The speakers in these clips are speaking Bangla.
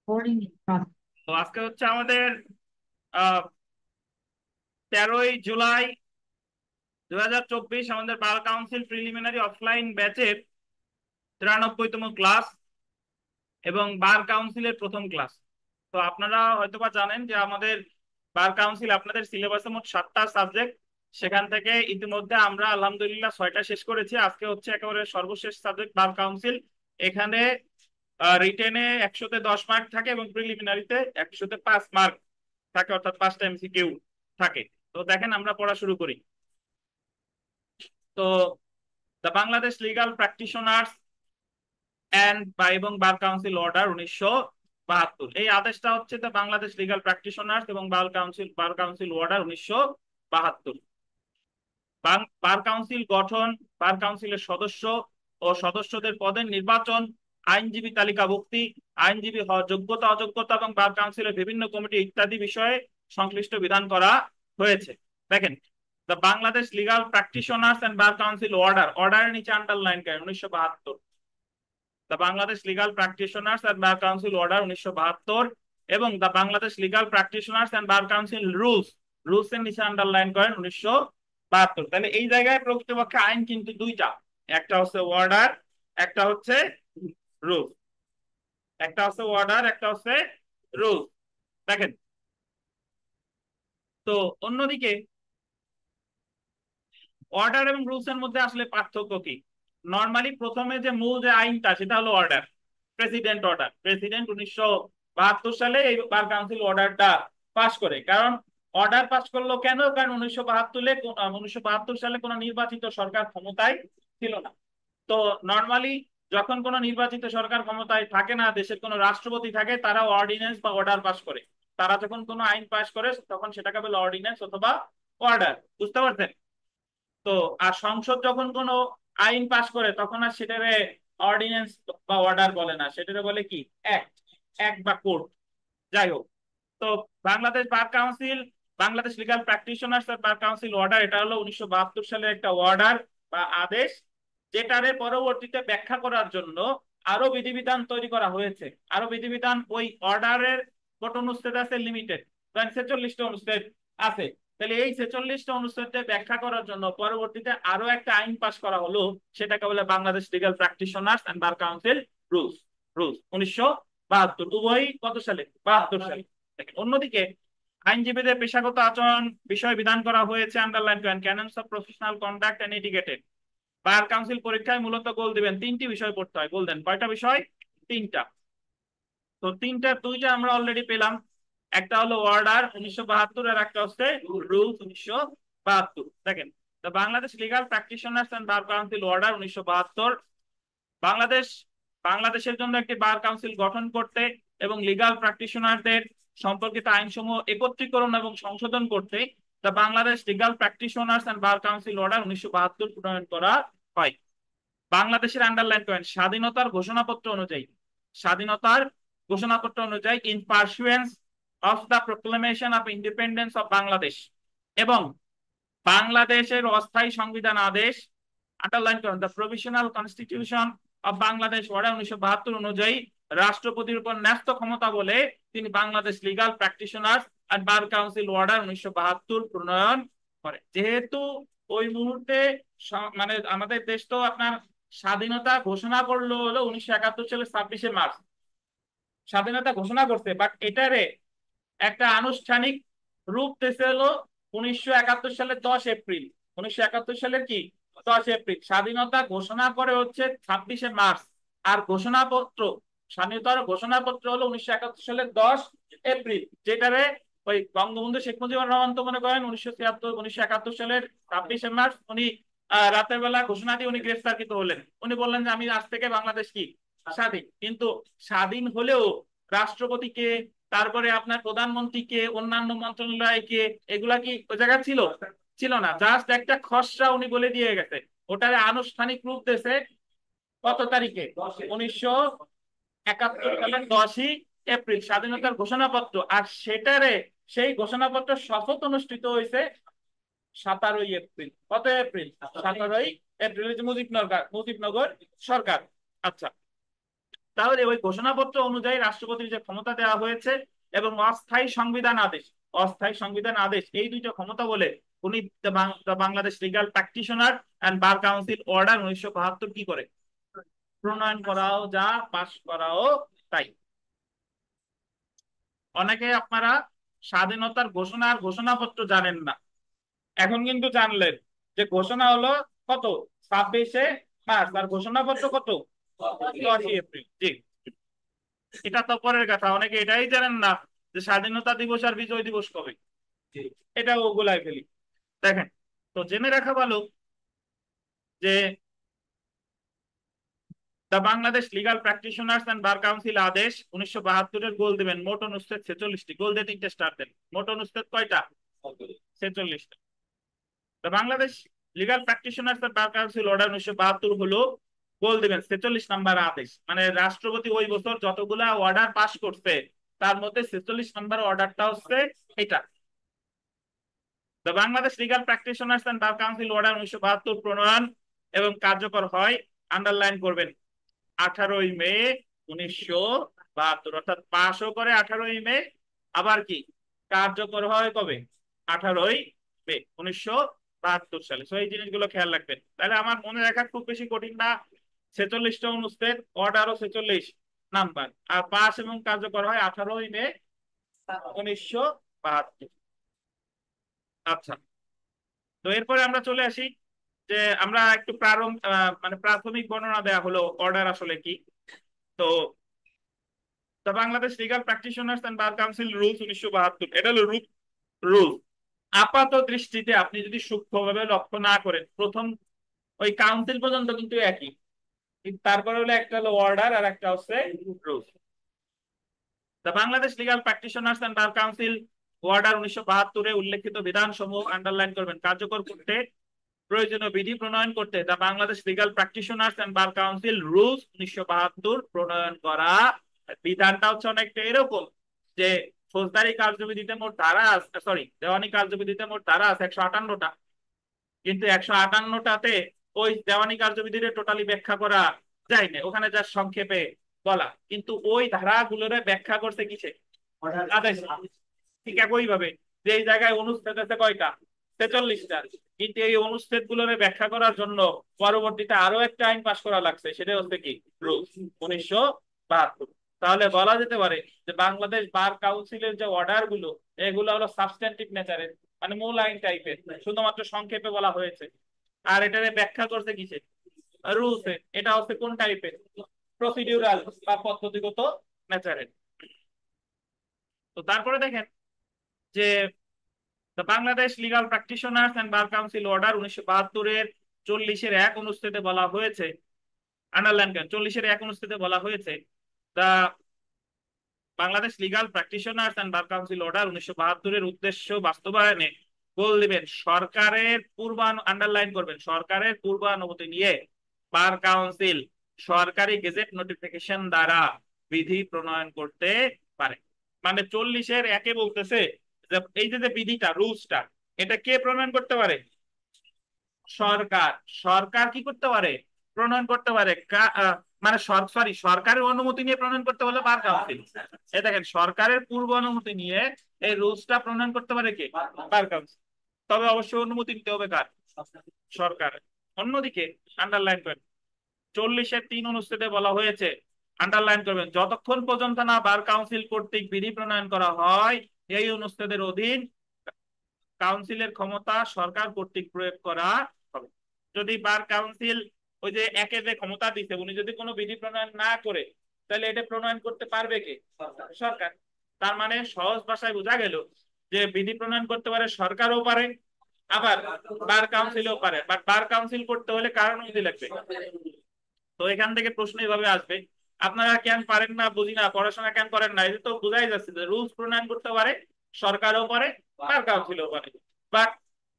তো আজকে হচ্ছে আমাদের আহ 13ই জুলাই 2024 আমাদের বার কাউন্সিল প্রিলিমিনারি অফলাইন ব্যাচের 93তম ক্লাস এবং বার কাউন্সিলের প্রথম ক্লাস। তো আপনারা হয়তোবা জানেন যে আমাদের বার কাউন্সিল আপনাদের সিলেবাসে মোট 7টা সাবজেক্ট, সেখান থেকে ইতিমধ্যে আমরা আলহামদুলিল্লাহ 6টা শেষ করেছি। আজকে হচ্ছে একেবারে সর্বশেষ সাবজেক্ট বার কাউন্সিল। এখানে রিটেনে 100-তে 10 মার্ক থাকে এবং প্রিলিমিনারিতে 100-তে 5 মার্ক থাকে, অর্থাৎ 5টা এমসিকিউ থাকে। তো দেখেন আমরা পড়া শুরু করি। তো the Bangladesh legal practitioners and বা এবং বার কাউন্সিল অর্ডার 1972, এই আদেশটা হচ্ছে দ্য বাংলাদেশ লিগাল প্র্যাকটিশনার্স এবং বার কাউন্সিল অর্ডার 1972। বার কাউন্সিল গঠন, বার কাউন্সিলের সদস্য ও সদস্যদের পদের নির্বাচন, আইনজীবী তালিকাভুক্তি, আইনজীবী হওয়ার যোগ্যতা অযোগ্যতা এবং বার কাউন্সিলের বিভিন্ন কমিটি ইত্যাদি বিষয়ে সংশ্লিষ্ট বিধান করা হয়েছে। দেখেন, the Bangladesh legal practitioners and bar council order, অর্ডারের নিচে আন্ডারলাইন করেন 1972। The Bangladesh legal practitioners and bar council order 1972 এবং the Bangladesh legal practitioners and bar council rules, rules এর নিচে আন্ডারলাইন করেন 1972। তাহলে এই জায়গায় প্রকৃতপক্ষে আইন কিন্তু দুইটা, একটা হচ্ছে অর্ডার, একটা হচ্ছে রুলস। একটা হচ্ছে অর্ডার, একটা হচ্ছে রুলস। দেখেন, তো অন্যদিকে অর্ডার এবং রুলস এর মধ্যে আসলে পার্থক্য কি? নর্মালি প্রথমে যে মূল যে আইনটা সেটা হলো অর্ডার, প্রেসিডেন্ট অর্ডার। প্রেসিডেন্ট 1972 সালে এই বার কাউন্সিল অর্ডারটা পাশ করে। কারণ অর্ডার পাশ করলো কেন? কারণ 1972 সালে কোনো নির্বাচিত সরকার ক্ষমতায় ছিল না। তো নর্মালি যখন কোনো নির্বাচিত সরকার ক্ষমতায় থাকে না, দেশের কোনো রাষ্ট্রপতি থাকে, তারা অর্ডিন্যান্স বা অর্ডার পাশ করে। তারা যখন কোনো আইন পাশ করে তখন সেটাকে বলে অর্ডিন্যান্স অথবা অর্ডার। বুঝতে পারছেন? তো আর সংসদ যখন কোনো আইন পাশ করে তখন আর সেটারে অর্ডিন্যান্স বা অর্ডার বলে না, সেটারে বলে কি, অ্যাক্ট, অ্যাক্ট বা কোড। যাই হোক, তো Bangladesh bar council, Bangladesh legal practitioners বার কাউন্সিল অর্ডার, এটা হলো 1972 সালের একটা অর্ডার বা আদেশ, যেটারে পরবর্তীতে ব্যাখ্যা করার জন্য আরো বিধিবিধান তৈরি করা হয়েছে। আরো বিধিবিধান ওই অর্ডারের কত অনুচ্ছেদ আছে? লিমিটেড, 46টা অনুচ্ছেদ আছে। তাহলে এই 46টা অনুচ্ছেদে ব্যাখ্যা করার জন্য পরবর্তীতে আরো একটা আইন পাশ করা হলো, সেটাকে বলে Bangladesh legal practitioners and bar council rules. Rules 1972, উভয়ই কত সালে? 72 সালে। অন্যদিকে আইনজীবীদের পেশাগত আচরণ বিষয়ে বিধান করা হয়েছে আন্ডারলাইন করেন, canons of professional conduct and etiquette. Bar council পরীক্ষায় মূলত গোল দিবেন, 3টি বিষয় পড়তে হয়। গোল দেন কয়টা বিষয়? 3টা। তো 3টার 2টা আমরা অলরেডি পেলাম, একটা হলো অর্ডার 1972 আর একটা হচ্ছে রুলস 1972। দেখেন, তো Bangladesh legal practitioners and bar council order 1972। Bangladesh, বাংলাদেশের জন্য একটি বার কাউন্সিল গঠন করতে এবং লিগাল প্র্যাকটিশনারদের সম্পর্কিত আইনসমূহ একত্রীকরণ এবং সংশোধন করতে the Bangladesh legal practitioners and bar council order 1972 প্রণয়ন করা হয়। বাংলাদেশের আন্ডারলাইন করেন, স্বাধীনতার ঘোষণাপত্র অনুযায়ী, স্বাধীনতার ঘোষণাপত্র অনুযায়ী in pursuance of the proclamation of independence of Bangladesh এবং বাংলাদেশের অস্থায়ী সংবিধান আদেশ, আন্ডারলাইন করেন the provisional constitution of Bangladesh order 1972 অনুযায়ী রাষ্ট্রপতির উপর ন্যস্ত ক্ষমতা বলে তিনি Bangladesh legal practitioners and bar council order 1972 প্রণয়ন করে। যেহেতু ওই মুহূর্তে মানে আমাদের দেশ তো আপনার স্বাধীনতা ঘোষণা করলো হলো 1971 সালের 26শে মার্চ, স্বাধীনতা ঘোষণা করছে, বাট এটারে একটা আনুষ্ঠানিক রূপ দিতে হলো 1971 সালের 10 এপ্রিল। 1971 সালের কি, 10 এপ্রিল। স্বাধীনতা ঘোষণা করে হচ্ছে 26শে মার্চ। আর ঘোষণাপত্র, স্বাধীনতার ঘোষণাপত্র হলো 1971 সালের 10 এপ্রিল, যেটারে ওই বঙ্গবন্ধু শেখ মুজিবুর রহমান তো মনে করেন 1971 সালের 26শে মার্চ উনি রাতের বেলা ঘোষণা দিয়ে উনি গ্রেফতারকৃত হলেন। উনি বললেন যে আমি আজ থেকে বাংলাদেশ কি স্বাধীন। কিন্তু স্বাধীন হলেও রাষ্ট্রপতিকে, তারপরে আপনার প্রধানমন্ত্রীকে, অন্যান্য মন্ত্রণালয়কে, এগুলা কি ওই জায়গা ছিল? ছিল না। জাস্ট একটা খসড়া উনি বলে দিয়ে গেছে। ওটারে আনুষ্ঠানিক রূপ দিয়েছে কত তারিখে? 1971 সালের 10ই এপ্রিল, স্বাধীনতার ঘোষণাপত্র। আর সেটারে, সেই ঘোষণাপত্র শপথ অনুষ্ঠিত হয়েছে 17ই এপ্রিল। কত এপ্রিল? 17ই এপ্রিল। মুজিবনগর সরকার। আচ্ছা, তাহলে ওই ঘোষণাপত্র অনুযায়ী রাষ্ট্রপতির যে ক্ষমতা দেওয়া হয়েছে এবং অস্থায়ী সংবিধান আদেশ, অস্থায়ী সংবিধান আদেশ, এই দুইটা ক্ষমতা বলে উনি Bangladesh legal practitioner and bar council order 1972 কি করে প্রণয়ন করাও যা, পাশ করাও তাই। অনেকে আপনারা স্বাধীনতার ঘোষণা আর ঘোষণাপত্র জানেন না, এখন কিন্তু জানলেন যে ঘোষণা হলো কত 26শে মার্চ, আর ঘোষণাপত্র কত 10ই এপ্রিল। জি, এটা তো পরের কথা, অনেকে এটাই জানেন না যে স্বাধীনতা দিবস আর বিজয় দিবস কবে, এটা ওগুলাই ফেলি। দেখেন, তো জেনে রাখা ভালো যে the Bangladesh legal practitioners and bar council আদেশ 1972-এর গোল দিবেন, মোট অনুচ্ছেদ 46টি, গোল দিয়ে 3টে স্টার দেন। মোট অনুচ্ছেদ কয়টা? 46টা। The Bangladesh legal practitioners and bar council order 1972 হলো, গোল দিবেন 46 নম্বর আদেশ, মানে রাষ্ট্রপতি ওই বছর যতগুলা অর্ডার পাস করছে তার মধ্যে 46 নম্বর অর্ডারটা হচ্ছে এটা। The Bangladesh legal practitioners and bar council order 1972 প্রণয়ন এবং কার্যকর হয়, আন্ডারলাইন করবেন, 18ই মে 1972, অর্থাৎ পাশও করে 18ই মে, আবার কি কার্যকর হয় কবে? 18ই মে 1972 সালে। তো এই জিনিসগুলো খেয়াল রাখবেন, তাহলে আমার মনে রাখা খুব বেশি কঠিন না। 46টা অনুচ্ছেদ, অর্ডারও 46 নাম্বার, আর পাস এবং কার্যকর হয় 18ই মে 1972। আচ্ছা, তো এরপরে আমরা চলে আসি যে আমরা একটু মানে প্রাথমিক বর্ণনা দেয়া হলো অর্ডার আসলে কি। তো the Bangladesh legal practitioners and bar council rules 1972, এটা হলো রুল। আপাত দৃষ্টিতে আপনি যদি সূক্ষ্মভাবে লক্ষ্য না করেন, প্রথম ওই কাউন্সিল পর্যন্ত কিন্তু একই, কিন্তু তারপরে হলো একটা হলো অর্ডার আর একটা হচ্ছে rules. The Bangladesh legal practitioners and bar council order 1972-এ উল্লেখিত বিধানসমূহ আন্ডারলাইন করবেন, কার্যকর করতে প্রয়োজনীয় বিধি প্রণয়ন করতে the Bangladesh legal practitioners and bar council rules 1972 প্রণয়ন করা। বিধানটা হচ্ছে অনেকটা এরকম যে ফৌজদারি কার্যবিধিতে মোট ধারা আছে, সরি দেওয়ানি কার্যবিধিতে মোট ধারা আছে 158টা, কিন্তু 158টাতে ওই দেওয়ানি কার্যবিধিতে টোটালি ব্যাখ্যা করা যায় না, ওখানে যা সংক্ষেপে বলা, কিন্তু ওই ধারাগুলোরে ব্যাখ্যা করতে কিসে? আদেশ। ঠিক একইভাবে যে এই জায়গায় অনুচ্ছেদ আছে কয়টা? 46টা, কিন্তু এই অনুচ্ছেদ গুলোরে ব্যাখ্যা করার জন্য পরবর্তীতে আরো একটা আইন পাশ করা লাগছে, সেটা হচ্ছে কি রুলস 1972। তাহলে বলা যেতে পারে যে বাংলাদেশ বার কাউন্সিলের যে অর্ডার গুলো, এগুলো হলো সাবস্ট্যান্টিভ নেচারের, মানে মূল আইন টাইপের, শুধুমাত্র সংক্ষেপে বলা হয়েছে। আর এটারে ব্যাখ্যা করতে কিসে? রুলসে। এটা হচ্ছে কোন টাইপের? প্রসিডিউরাল বা পদ্ধতিগত নেচারের। তো তারপরে দেখেন যে the Bangladesh legal practitioners and bar council order 1972-এর 40-এর 1 অনুচ্ছেদে বলা হয়েছে, আন্ডারলাইন করেন, 40-এর 1 অনুচ্ছেদে বলা হয়েছে the Bangladesh legal practitioners and bar council order 1972-এর উদ্দেশ্য বাস্তবায়নে গোল দিবেন, সরকারের আন্ডারলাইন করবেন, সরকারের পূর্বানুমতি নিয়ে বার কাউন্সিল সরকারি গেজেট নোটিফিকেশন দ্বারা বিধি প্রণয়ন করতে পারে। মানে 40-এর 1-এ বলতেছে যে এই যে বিধিটা, রুলসটা, এটা কে প্রণয়ন করতে পারে? সরকার। সরকার কি করতে পারে? প্রণয়ন করতে পারে। মানে সরি, সরকারের অনুমতি নিয়ে প্রণয়ন করতে বলে বার কাউন্সিল। এই দেখেন, সরকারের পূর্ব অনুমতি নিয়ে এই রুলসটা প্রণয়ন করতে পারে কে? Bar council. তবে অবশ্যই অনুমতি নিতে হবে কার? সরকার। অন্যদিকে আন্ডারলাইন করেন, 40-এর 3 অনুচ্ছেদে বলা হয়েছে, আন্ডারলাইন করবেন, যতক্ষণ পর্যন্ত না বার কাউন্সিল কর্তৃক বিধি প্রণয়ন করা হয়, এই অনুচ্ছেদের অধীন কাউন্সিলের ক্ষমতা সরকার কর্তৃক প্রয়োগ করা হবে। যদি বার কাউন্সিল ওই যে একে যে ক্ষমতা দিচ্ছে, উনি যদি কোনো বিধি প্রণয়ন না করে, তাহলে এটা প্রণয়ন করতে পারবে কে? সরকার। তার মানে সহজ ভাষায় বোঝা গেল যে বিধি প্রণয়ন করতে পারে সরকারও পারে, আবার বার কাউন্সিলও পারে, বাট বার কাউন্সিল করতে হলে কার অনুমতি লাগবে? তো এখান থেকে প্রশ্ন এইভাবে আসবে, আপনারা কেন পারেন না বুঝি না, পড়াশোনা কেন করেন না, এটা তো বোঝাই যাচ্ছে যে রুলস প্রণয়ন করতে পারে সরকারও পারে, বার কাউন্সিলও পারে। বাট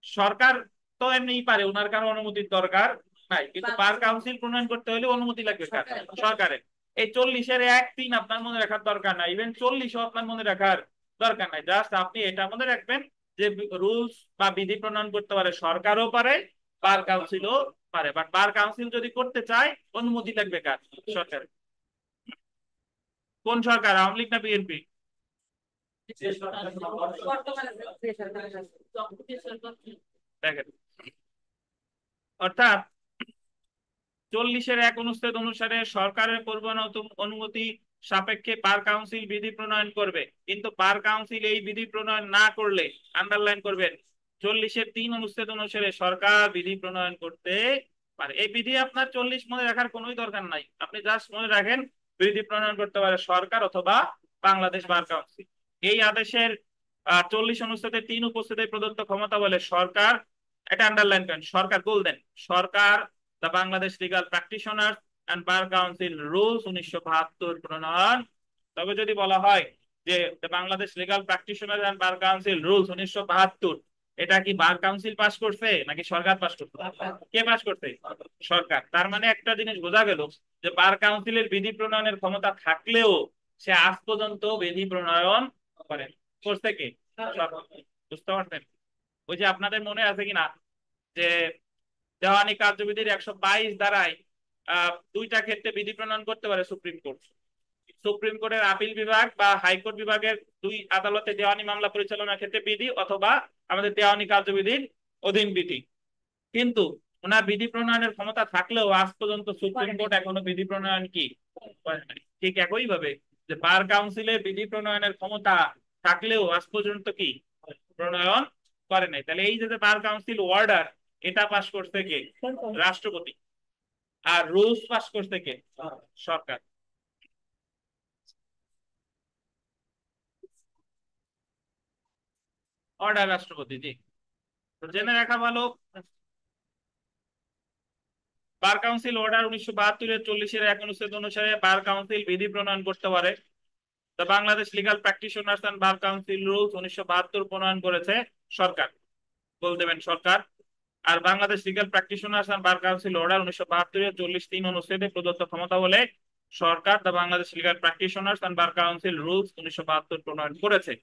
সরকার তো এমনিই পারে, ওনার কারো অনুমতির দরকার নাই, কিন্তু বার কাউন্সিল প্রণয়ন করতে হলে অনুমতি লাগবে কার? সরকারের। এই 40-এর 1-3 আপনার মনে রাখার দরকার নাই, ইভেন 40ও আপনার মনে রাখার দরকার নাই, জাস্ট আপনি এটা মনে রাখবেন যে রুলস বা বিধি প্রণয়ন করতে পারে সরকারও পারে, বার কাউন্সিলও পারে, বাট বার কাউন্সিল যদি করতে চায় অনুমতি লাগবে কার? সরকারের। কোন সরকার, আওয়ামী লীগ না বিএনপি? দেখেন, অর্থাৎ 40-এর 1 অনুচ্ছেদ অনুসারে সরকারের পূর্বানুমত অনুমতি সাপেক্ষে বার কাউন্সিল বিধি প্রণয়ন করবে, কিন্তু বার কাউন্সিল এই বিধি প্রণয়ন না করলে, আন্ডারলাইন করবেন, 40-এর 3 অনুচ্ছেদ অনুসারে সরকার বিধি প্রণয়ন করতে পারে। এই বিধি আপনার 40 মনে রাখার কোনোই দরকার নাই, আপনি জাস্ট মনে রাখেন বিধি প্রণয়ন করতে পারে সরকার অথবা বাংলাদেশ বার কাউন্সিল। এই আদেশের 40 অনুচ্ছেদের 3 উপচ্ছেদে প্রদত্ত ক্ষমতা বলে সরকার, এটা আন্ডারলাইন করেন, সরকার বলতেন সরকার the Bangladesh legal practitioner and bar council rules 1972 প্রণয়ন। তবে যদি বলা হয় যে Bangladesh legal practitioner and bar council rules 1972, এটা কি বার কাউন্সিল পাস করছে নাকি সরকার পাস করছে? কে পাস করছে? সরকার। তার মানে একটা জিনিস বোঝা গেল যে বার কাউন্সিলের বিধি প্রণয়নের ক্ষমতা থাকলেও সে আজ পর্যন্ত বিধি প্রণয়ন করেন। করছে কে? সরকার। বুঝতে পারছেন? ওই যে আপনাদের মনে আছে কিনা যে দেওয়ানি কার্যবিধির 122 ধারায় 2টা ক্ষেত্রে বিধি প্রণয়ন করতে পারে সুপ্রিম কোর্ট। সুপ্রিম কোর্টের আপিল বিভাগ বা হাইকোর্ট বিভাগের 2 আদালতে দেওয়ানি মামলা পরিচালনার ক্ষেত্রে বিধি, অথবা আমাদের দেওয়ানি কার্যবিধির অধীন বিধি। কিন্তু ওনার বিধি প্রণয়নের ক্ষমতা থাকলেও আজ পর্যন্ত সুপ্রিম কোর্ট এখনো বিধি প্রণয়ন কি করে নাই। ঠিক একই ভাবে যে বার কাউন্সিলের বিধি প্রণয়নের ক্ষমতা থাকলেও আজ পর্যন্ত কি প্রণয়ন করে নাই। তাহলে এই যে বার কাউন্সিল অর্ডার, এটা পাস করছে কে? রাষ্ট্রপতি। আর রুলস পাস করছে কে? সরকার। অর্ডার রাষ্ট্রপতি, জি। তো জেনে রাখা ভালো, বার কাউন্সিল অর্ডার 1972-এর 40-এর 1 অনুচ্ছেদ অনুসারে বার কাউন্সিল বিধি প্রণয়ন করতে পারে। The Bangladesh legal practitioners and bar council rules 1972 প্রণয়ন করেছে সরকার, বল দেবেন সরকার। আর Bangladesh legal practitioners and bar council order 1972-এর 40-3 অনুচ্ছেদে প্রদত্ত ক্ষমতা বলে সরকার the Bangladesh legal practitioners and bar council rules 1972 প্রণয়ন করেছে।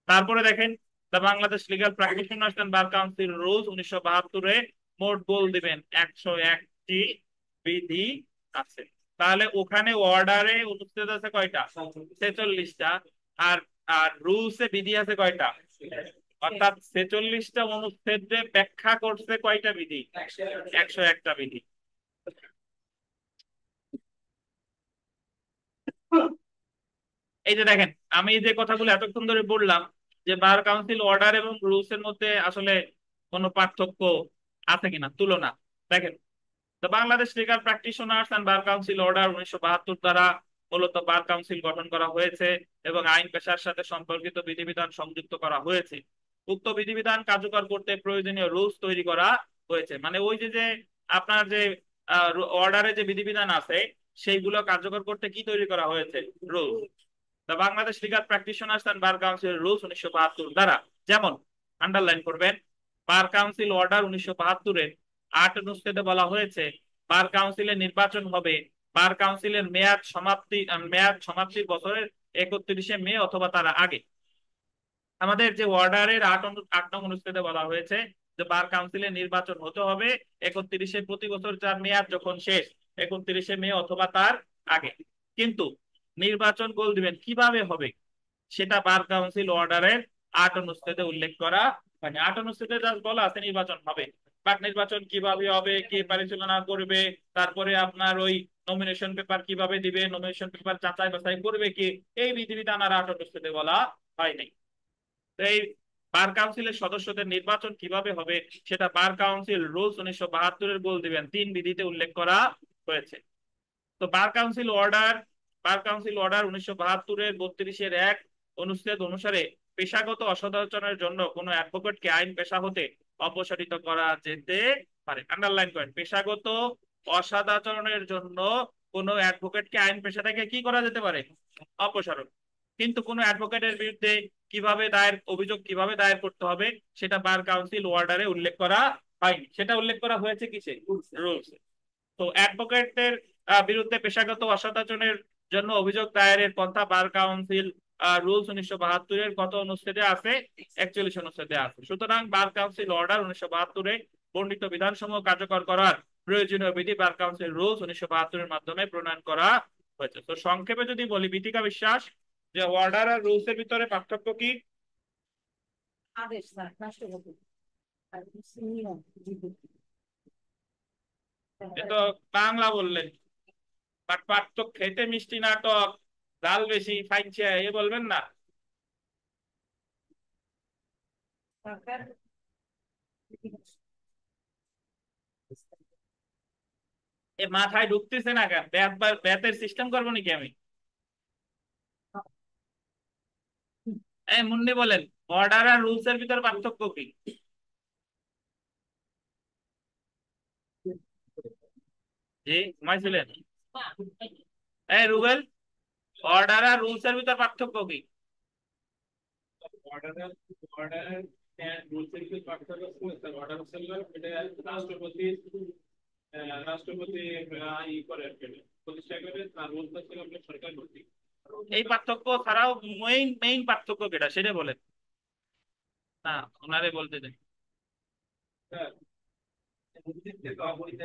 তারপরে দেখেন, the Bangladesh legal practitioners and bar council rules 1972-এ মোট বল দিবেন 101টি বিধি আছে। তাহলে ওখানে অর্ডারে অনুচ্ছেদ আছে কয়টা? 46টা। আর আর রুলসে বিধি আছে কয়টা? অর্থাৎ 46টা অনুচ্ছেদে ব্যাখ্যা করছে কয়টা বিধি? 101টা বিধি। এই যে দেখেন, আমি যে কথাগুলো এতক্ষণ ধরে বললাম যে বার কাউন্সিল অর্ডার এবং রুলস এর মধ্যে আসলে কোনো পার্থক্য আছে কিনা, তুলনা দেখেন। তো Bangladesh legal practitioners and bar council order 1972 দ্বারা মূলত বার কাউন্সিল গঠন করা হয়েছে এবং আইন পেশার সাথে সম্পর্কিত বিধিবিধান সংযুক্ত করা হয়েছে। উক্ত বিধিবিধান কার্যকর করতে প্রয়োজনীয় রুলস তৈরি করা হয়েছে। মানে ওই যে যে আপনার যে অর্ডারে যে বিধিবিধান আছে সেইগুলো কার্যকর করতে কি তৈরি করা হয়েছে? Rules. The Bangladesh legal practitioners and bar council rules 1972 দ্বারা, যেমন আন্ডারলাইন করবেন, বার কাউন্সিল অর্ডার 1972-এর 8 অনুচ্ছেদে বলা হয়েছে বার কাউন্সিলের নির্বাচন হবে বার কাউন্সিলের মেয়াদ সমাপ্তির বছরের 31শে মে অথবা তার আগে। আমাদের যে অর্ডারের 8 নং অনুচ্ছেদে বলা হয়েছে যে বার কাউন্সিলের নির্বাচন হতে হবে 31শে, প্রতি বছর যার মেয়াদ যখন শেষ 31শে মে অথবা তার আগে। কিন্তু নির্বাচন গোল দিবেন কিভাবে হবে সেটা বার কাউন্সিল অর্ডারের 8 অনুচ্ছেদে উল্লেখ করা মানে 8 অনুচ্ছেদে জাস্ট বলা আছে নির্বাচন হবে, বাট নির্বাচন কিভাবে হবে, কে পরিচালনা করবে, তারপরে আপনার ওই নমিনেশন পেপার কিভাবে দিবে, নমিনেশন পেপার যাচাই বাছাই করবে কি, এই বিধিবিধান আর 8 অনুচ্ছেদে বলা হয় নাই। তো এই বার কাউন্সিলের সদস্যদের নির্বাচন কিভাবে হবে সেটা বার কাউন্সিল রুলস 1972-এর বল দিবেন 3 বিধিতে উল্লেখ করা হয়েছে। তো বার কাউন্সিল অর্ডার 1972-এর 32-এর 1 অনুচ্ছেদ অনুসারে পেশাগত অসদাচরণের জন্য কোনো অ্যাডভোকেটকে আইন পেশা হতে অপসারিত করা যেতে পারে। আন্ডারলাইন করেন, পেশাগত অসদাচরণের জন্য কোনো অ্যাডভোকেটকে আইন পেশা থেকে কি করা যেতে পারে? অপসারণ। কিন্তু কোনো অ্যাডভোকেটের বিরুদ্ধে অভিযোগ কিভাবে দায়ের করতে হবে সেটা বার কাউন্সিল অর্ডারে উল্লেখ করা হয়নি, সেটা উল্লেখ করা হয়েছে কিসে? রুলস। তো অ্যাডভোকেটদের বিরুদ্ধে পেশাগত অসদাচরণের জন্য অভিযোগ দায়েরের পন্থা বার কাউন্সিল রুলস 1972-এর কত অনুচ্ছেদে আছে? 41 অনুচ্ছেদে আছে। সুতরাং বার কাউন্সিল অর্ডার 1972-এ বর্ণিত বিধানসমূহ কার্যকর করার প্রয়োজনীয় বিধি বার কাউন্সিল রুলস 1972-এর মাধ্যমে প্রণয়ন করা হয়েছে। তো সংক্ষেপে যদি বলি বিথিকা বিশ্বাস, যে অর্ডার আর রুলস এর ভিতরে পার্থক্য কি? আদেশ স্যার, রাষ্ট্রপতি আর নিয়ম বিভক্তি। এ তো বাংলা বললেন, বাট পার্থক্য খেতে মিষ্টি না টক, ঝাল বেশি খাইছে এ বলবেন না? সরকার এ মাথায় ঢুকতেছে না কেন? ব্যাতের সিস্টেম করবো নাকি আমি? এই মুন্নি বলেন, অর্ডার আর রুলস এর ভিতর পার্থক্য কি? জি, ঘুমাইছিলেন? এই রুবেল, অর্ডার আর রুলস এর ভিতর পার্থক্য কি? অর্ডার অর্ডার রুলসের কি পার্থক্য আছে? অর্ডার হচ্ছে এটা রাষ্ট্রপতি রাষ্ট্রপতি ই করে আর কি, প্রতিষ্ঠা করে। আর রুলস হচ্ছে আপনার সরকার কর্তৃক। এই পার্থক্য ছাড়াও মেইন মেইন পার্থক্য কেটা সেটা বলেন না, ওনারে বলতে দেন। হ্যাঁ, বুদ্ধির থেকে অবৈধ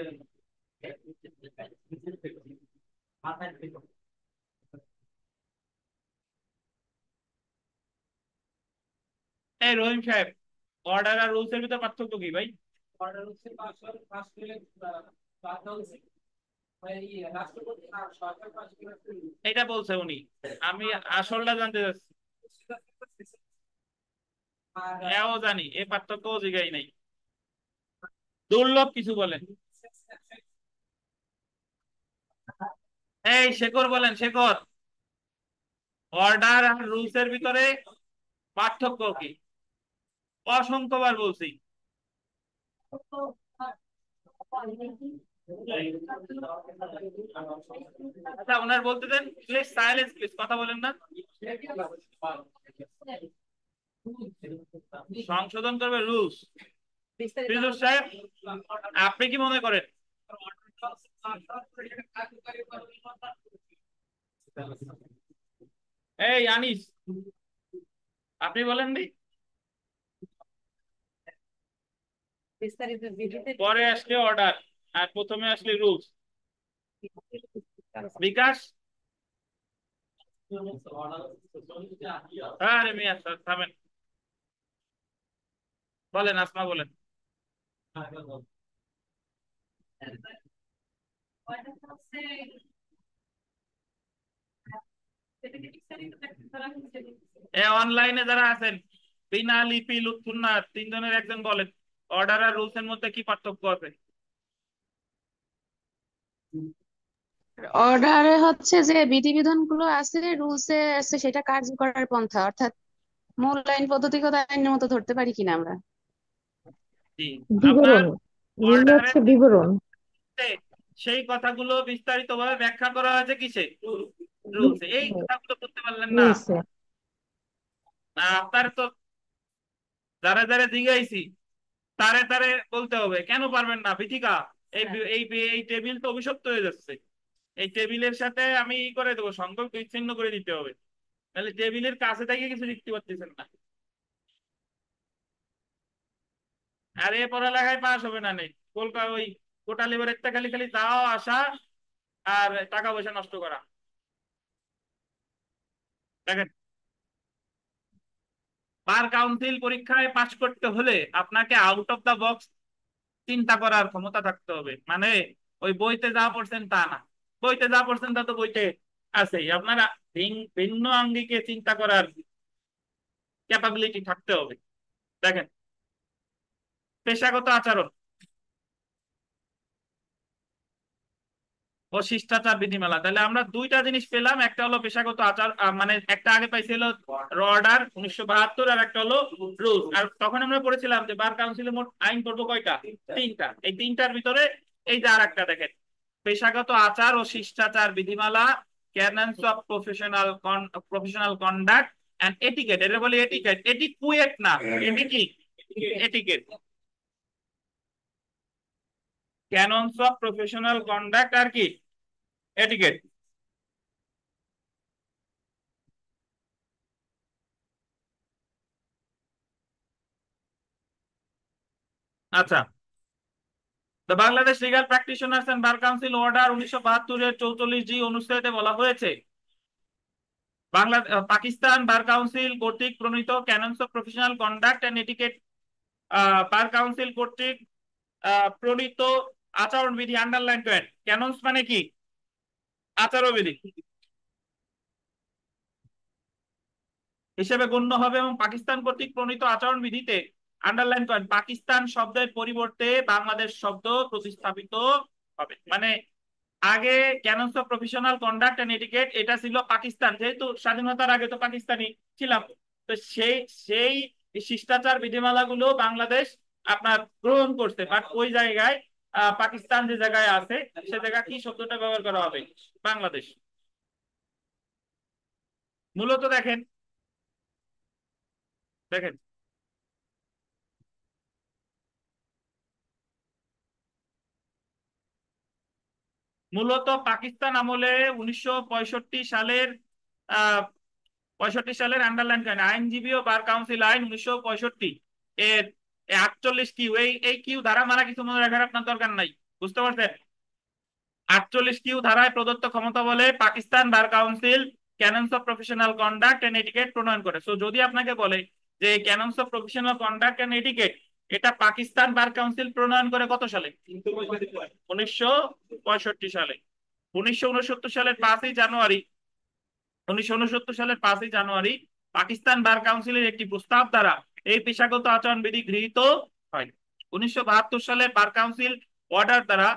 মাথায় থেকে। এই রহিম সাহেব, অর্ডার আর রুলস এর ভিতর পার্থক্য কি ভাই? অর্ডার হচ্ছে পাস করলে বাধ্য হচ্ছে রাষ্ট্রপতি, আর সরকার পাস করে। এটা বলছে উনি, আমি আসলটা জানতে চাচ্ছি। হ্যাঁ জানি, এই পার্থক্য জিগাই নাই, দুর্লভ কিছু বলেন। এই শেখর বলেন, শেখর, অর্ডার আর রুলস এর ভিতরে পার্থক্য কি? অসংখ্যবার বলছি। আচ্ছা ওনার বলতে দেন প্লিজ, সাইলেন্স প্লিজ, কথা বলেন না। সংশোধন করবে রুলস। ফিরোজ সাহেব, আপনি কি মনে করেন? এই আনিস, আপনি বলেন দি। বিস্তারিত বিধিতে পরে আসলে অর্ডার, আর প্রথমে আসলে রুলস। বিকাশ, আরে মিয়া স্যার থামেন, বলেন আসমা বলেন। এ অনলাইনে যারা আছেন, বিনা লিপি লুৎফুন্নাথ, তিনজনের একজন বলেন অর্ডার আর রুলস এর মধ্যে কি পার্থক্য আছে? অর্ডারে হচ্ছে যে বিধিবিধান গুলো আছে, রুলসে আছে সেটা কার্যকর পন্থা, অর্থাৎ মূল আইন পদ্ধতিগত আইনের মতো ধরতে পারি কিনা আমরা। জি। আপনার বিবরণ, রুল অর্ডারের হচ্ছে বিবরণ। সেই কথাগুলো বিস্তারিত ভাবে ব্যাখ্যা করা হয়েছে কিসে? রুলসে। এই কথাগুলো করতে পারলেন না? রুলসে। না, আপনার তো যারা যারা জিজ্ঞাইছি তারে তারে বলতে হবে, কেন পারবেন না বিথিকা? এই এই এই টেবিল তো অভিশপ্ত হয়ে যাচ্ছে। এই টেবিলের সাথে আমি ই করে দেবো, সংযোগ বিচ্ছিন্ন করে দিতে হবে, তাহলে টেবিলের কাছে থেকে কিছু লিখতে পারতেছেন না। আর এ পড়ালেখায় পাস হবে না নেই, কলকাতা ওই কোটা লেবারের খালি খালি যাওয়া আসা আর টাকা পয়সা নষ্ট করা। দেখেন, বার কাউন্সিল পরীক্ষায় পাশ করতে হলে আপনাকে আউট অফ দা বক্স চিন্তা করার ক্ষমতা থাকতে হবে, মানে ওই বইতে যা পড়ছেন তা না। বইতে যা পড়ছেন তা তো বইতে আছেই, আপনারা ভিন্ন আঙ্গিকে চিন্তা করার ক্যাপাবিলিটি থাকতে হবে। দেখেন, পেশাগত আচরণ ও শিষ্টাচার বিধিমালা, তাহলে আমরা দুইটা জিনিস পেলাম, একটা হলো পেশাগত আচার, মানে একটা আগে পাইছিল অর্ডার 1972, আর একটা হলো রুলস। আর তখন আমরা পড়েছিলাম যে বার কাউন্সিলে মোট আইন পড়বো কয়টা? তিনটা। এই তিনটার ভিতরে এই যে আর একটা দেখেন, পেশাগত আচার ও শিষ্টাচার বিধিমালা, canons of professional conduct and etiquette, এটা বলি এটিকেট, এটিকুয়েট না, এটি কি? Etiquette. Canons of professional conduct আর কি? এটিকেট। আচ্ছা, তো Bangladesh legal practitioners and bar council order 1972 44G অনুচ্ছেদে বলা হয়েছে পাকিস্তান বার কাউন্সিল কর্তৃক প্রণীত canons of professional conduct and etiquette bar council কর্তৃক প্রণীত আচরণবিধি আন্ডারলাইন করেন। ক্যাননস মানে কি? আচরণবিধি হিসেবে গণ্য হবে এবং পাকিস্তান কর্তৃক প্রণীত আচরণবিধিতে আন্ডারলাইন করেন পাকিস্তান শব্দের পরিবর্তে বাংলাদেশ শব্দ প্রতিস্থাপিত হবে। মানে আগে canons of professional conduct and etiquette এটা ছিল পাকিস্তান, যেহেতু স্বাধীনতার আগে তো পাকিস্তানি ছিলাম, তো সেই শিষ্টাচার বিধিমালাগুলো বাংলাদেশ আপনার গ্রহণ করছে, বাট ওই জায়গায় পাকিস্তান যে জায়গায় আছে সে জায়গায় কি শব্দটা ব্যবহার করা হবে? বাংলাদেশ। মূলত দেখেন দেখেন মূলত পাকিস্তান আমলে 1965 সালের 65 সালের আন্ডারলাইন করেন আইনজীবী ও বার কাউন্সিল আইন 1965 এর 48 কিউ, এই কিউ ধারা মারা কিছু মনে রাখার আপনার দরকার নাই, বুঝতে পারছেন? 48 কিউ ধারায় প্রদত্ত ক্ষমতা বলে Pakistan bar council canons of professional conduct and etiquette প্রণয়ন করে। সো যদি আপনাকে বলে যে canons of professional conduct and etiquette এটা পাকিস্তান বার কাউন্সিল প্রণয়ন করে কত সালে? 1965 সালে। 1969 সালের 5ই জানুয়ারি পাকিস্তান বার কাউন্সিলের একটি প্রস্তাব দ্বারা এই পেশাগত আচরণ বিধি গৃহীত হয়। 1972 সালে বার কাউন্সিল অর্ডার দ্বারা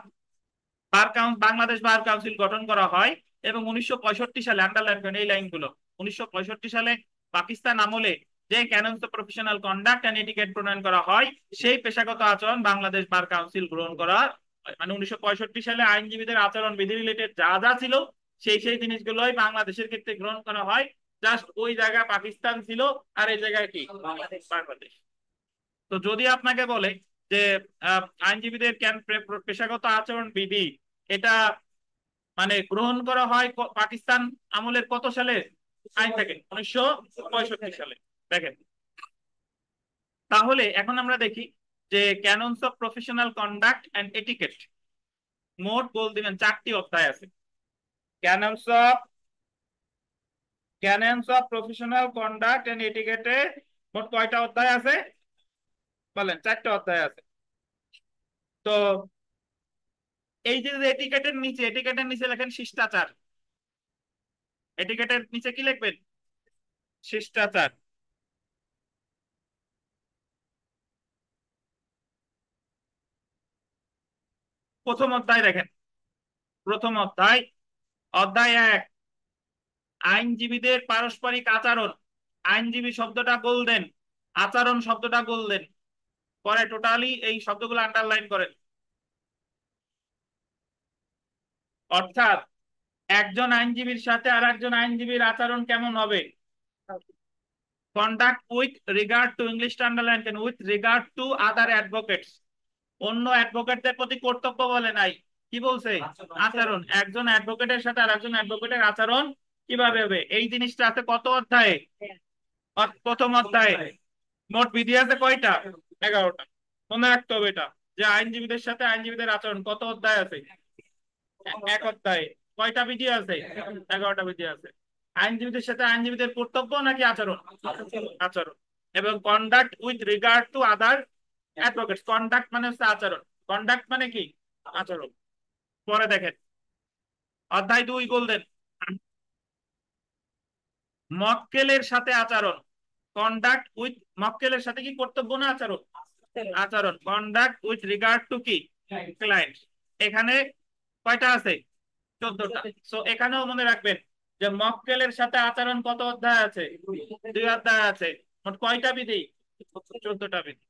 বাংলাদেশ বার কাউন্সিল গঠন করা হয় এবং 1965 সালে আন্ডারলাইন করেন এই লাইনগুলো। 1965 সালে পাকিস্তান আমলে যে canons of professional conduct and etiquette প্রণয়ন করা হয় সেই পেশাগত আচরণ বাংলাদেশ বার কাউন্সিল গ্রহণ করা হয়। মানে 1965 সালে আইনজীবীদের আচরণ বিধি রিলেটেড যা যা ছিল সেই জিনিসগুলোই বাংলাদেশের ক্ষেত্রে গ্রহণ করা হয়। জাস্ট ওই জায়গায় পাকিস্তান ছিল আর এই জায়গায় কি? বাংলাদেশ। তো যদি আপনাকে বলে যে আইনজীবীদের পেশাগত আচরণ বিধি এটা মানে গ্রহণ করা হয় পাকিস্তান আমলের কত সালে আইন থেকে? 1965 সালে। দেখেন তাহলে এখন আমরা দেখি যে canons of professional conduct and etiquette মোট বল দিবেন 4টি অধ্যায় আছে। Canons of professional conduct and এটিকেটে মোট কয়টা অধ্যায় আছে বলেন? 4টা অধ্যায় আছে। তো এই যে এটিকেটের নিচে লেখেন শিষ্টাচার। এটিকেটের নিচে কি লিখবেন? শিষ্টাচার। প্রথম অধ্যায় দেখেন, প্রথম অধ্যায়, অধ্যায় 1 আইনজীবীদের পারস্পরিক আচরণ। আইনজীবী শব্দটা গোল্ডেন, আচরণ শব্দটা গোল্ডেন, পরে টোটালি এই শব্দগুলো আন্ডারলাইন করেন। অর্থাৎ একজন আইনজীবীর সাথে আর একজন আইনজীবীর আচরণ কেমন হবে? কন্ডাক্ট উইথ রিগার্ড টু, ইংলিশটা আন্ডারলাইন করেন, with regard to other advocates. অন্য অ্যাডভোকেটদের প্রতি কর্তব্য বলে নাই, কি বলছে? আচরণ। একজন অ্যাডভোকেটের সাথে আর একজন অ্যাডভোকেটের আচরণ কিভাবে হবে এই জিনিসটা আছে কত অধ্যায়ে? প্রথম অধ্যায়ে। মোট বিধি আছে কয়টা? 11টা। মনে রাখতে হবে এটা, যে আইনজীবীদের সাথে আইনজীবীদের আচরণ কত অধ্যায় আছে? এক অধ্যায়ে। কয়টা বিধি আছে? 11টা বিধি আছে। আইনজীবীদের সাথে আইনজীবীদের কর্তব্য নাকি আচরণ? আচরণ। এবং conduct with regard to other advocates, conduct মানে হচ্ছে আচরণ, কন্ডাক্ট মানে কি? আচরণ। পরে দেখেন অধ্যায় 2 গোল্ডেন, মক্কেলের সাথে আচরণ। কন্ডাক্ট উইথ, মক্কেলের সাথে কি কর্তব্য না আচরণ? আচরণ। কন্ডাক্ট উইথ রিগার্ড টু কি? ক্লায়েন্ট। এখানে কয়টা আছে? 14টা। সো এখানেও মনে রাখবেন যে মক্কেলের সাথে আচরণ কত অধ্যায় আছে? 2 অধ্যায় আছে। মোট কয়টা বিধি? 14টা বিধি।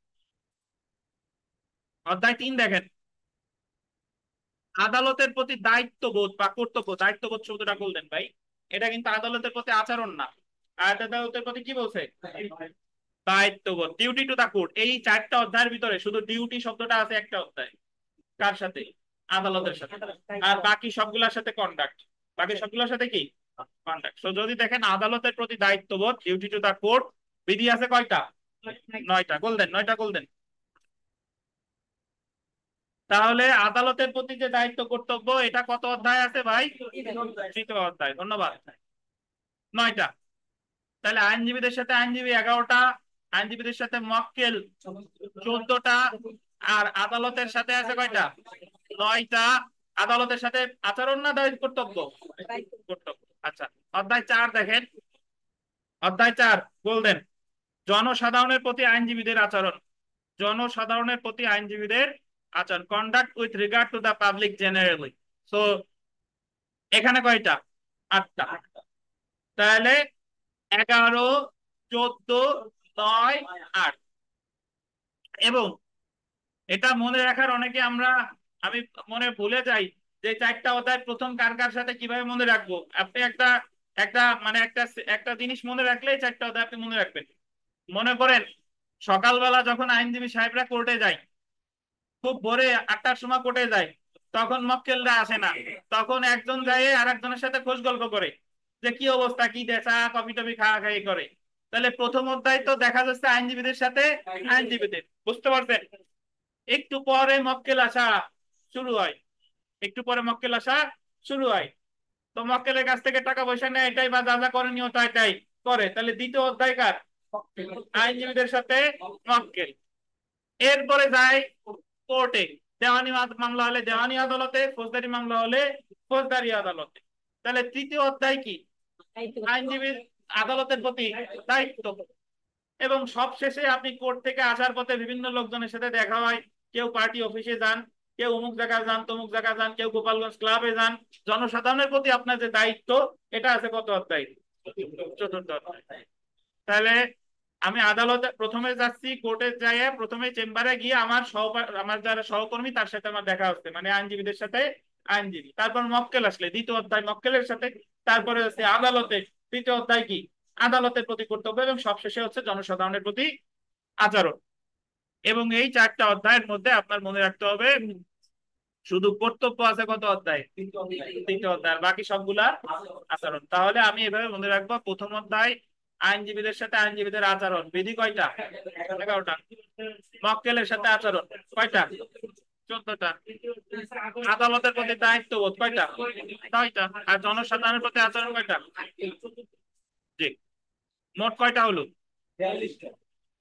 অধ্যায় 3 দেখেন, আদালতের প্রতি দায়িত্ববোধ বা কর্তব্য। দায়িত্ববোধ শব্দটা বললেন ভাই, এটা কিন্তু আদালতের প্রতি আচরণ না, আদালতের প্রতি কি বলছে? দায়িত্ববোধ। Duty to the court. এই 4টা অধ্যায়ের ভিতরে শুধু ডিউটি শব্দটা আছে একটা অধ্যায়। কার সাথে? আদালতের সাথে। আর বাকি সবগুলোর সাথে কন্ডাক্ট। বাকি সবগুলোর সাথে কি? কন্ডাক্ট। সো যদি দেখেন আদালতের প্রতি দায়িত্ববোধ, ডিউটি টু দা কোর্ট, বিধি আছে কয়টা? 9টা। গোল্ডেন, 9টা গোল্ডেন। তাহলে আদালতের প্রতি যে দায়িত্ব কর্তব্য এটা কত অধ্যায় আছে ভাই? তৃতীয় অধ্যায়। ধন্যবাদ। 9টা। তাহলে আইনজীবীদের সাথে আইনজীবী 11টা, আইনজীবীদের সাথে মক্কেল 14টা, আর আদালতের সাথে আছে কয়টা? 9টা। আদালতের সাথে আচরণ না দায়িত্ব কর্তব্য? কর্তব্য। আচ্ছা, অধ্যায় 4 দেখেন। অধ্যায় 4 বললেন জনসাধারণের প্রতি আইনজীবীদের আচরণ। জনসাধারণের প্রতি আইনজীবীদের আচরণ, conduct with regard to the public generally. So এখানে কয়টা? 8টা। তাহলে 11, 14, 9, 8। এবং এটা মনে রাখার অনেকে আমি মনে ভুলে যাই যে 4টা অধ্যায় প্রথম কার কার সাথে কিভাবে মনে রাখবো। আপনি একটা একটা মানে একটা একটা জিনিস মনে রাখলে 4টা অধ্যায় আপনি মনে রাখবেন। মনে করেন সকালবেলা যখন আইনজীবী সাহেবরা কোর্টে যায়, খুব ভোরে 8টার সময় কোর্টে যায়, তখন মক্কেলরা আসে না। তখন একজন যায় আর একজনের সাথে খোঁজ গল্প করে যে কি অবস্থা, কি দেশা, কফি টফি খাওয়া খাই করে। তাহলে প্রথম অধ্যায় তো দেখা যাচ্ছে আইনজীবীদের সাথে আইনজীবীদের, বুঝতে পারছেন? একটু পরে মক্কেল আসা শুরু হয়, একটু পরে মক্কেল আসা শুরু হয়। তো মক্কেলের কাছ থেকে টাকা পয়সা নেয়, এটাই বা যা যা করণীয় তাই করে। তাহলে দ্বিতীয় অধ্যায় কার? আইনজীবীদের সাথে মক্কেল। এরপরে যায় কোর্টে, দেওয়ানি মামলা হলে দেওয়ানি আদালতে, ফৌজদারি মামলা হলে ফৌজদারি আদালতে। তাহলে তৃতীয় অধ্যায় কি? আইনজীবীর আদালতের প্রতি দায়িত্ব। এবং সবশেষে আপনি কোর্ট থেকে আসার পথে বিভিন্ন লোকজনের সাথে দেখা হয়। কেউ পার্টি অফিসে যান, কেউ অমুক জায়গায় যান, তমুক জায়গায় যান, কেউ গোপালগঞ্জ ক্লাবে যান। জনসাধারণের প্রতি আপনার যে দায়িত্ব, এটা আছে কত অধ্যায়? 4র্থ অধ্যায়। তাহলে আমি আদালতে প্রথমে যাচ্ছি, কোর্টে যাই, প্রথমে চেম্বারে গিয়ে আমার যারা সহকর্মী তার সাথে আমার দেখা হচ্ছে, মানে আইনজীবীদের সাথে আইনজীবী। তারপর মক্কেল আসলে দ্বিতীয় অধ্যায় মক্কেলের সাথে। তারপরে হচ্ছে আদালতে, তৃতীয় অধ্যায় কি? আদালতের প্রতি কর্তব্য। এবং সবশেষে হচ্ছে জনসাধারণের প্রতি আচরণ। এবং এই 4টা অধ্যায়ের মধ্যে আপনার মনে রাখতে হবে শুধু কর্তব্য আছে কত অধ্যায়? তৃতীয় অধ্যায়। বাকি সবগুলা আচরণ। তাহলে আমি এভাবে মনে রাখবো, প্রথম অধ্যায় আইনজীবীদের সাথে আইনজীবীদের আচরণ, বিধি কয়টা? 11টা। মক্কেলের সাথে আচরণ কয়টা? 14টা। আদালতের প্রতি দায়িত্ববোধ কয়টা? 6টা। আর জনসাধারণের প্রতি আচরণ কয়টা? জি। মোট কয়টা হলো?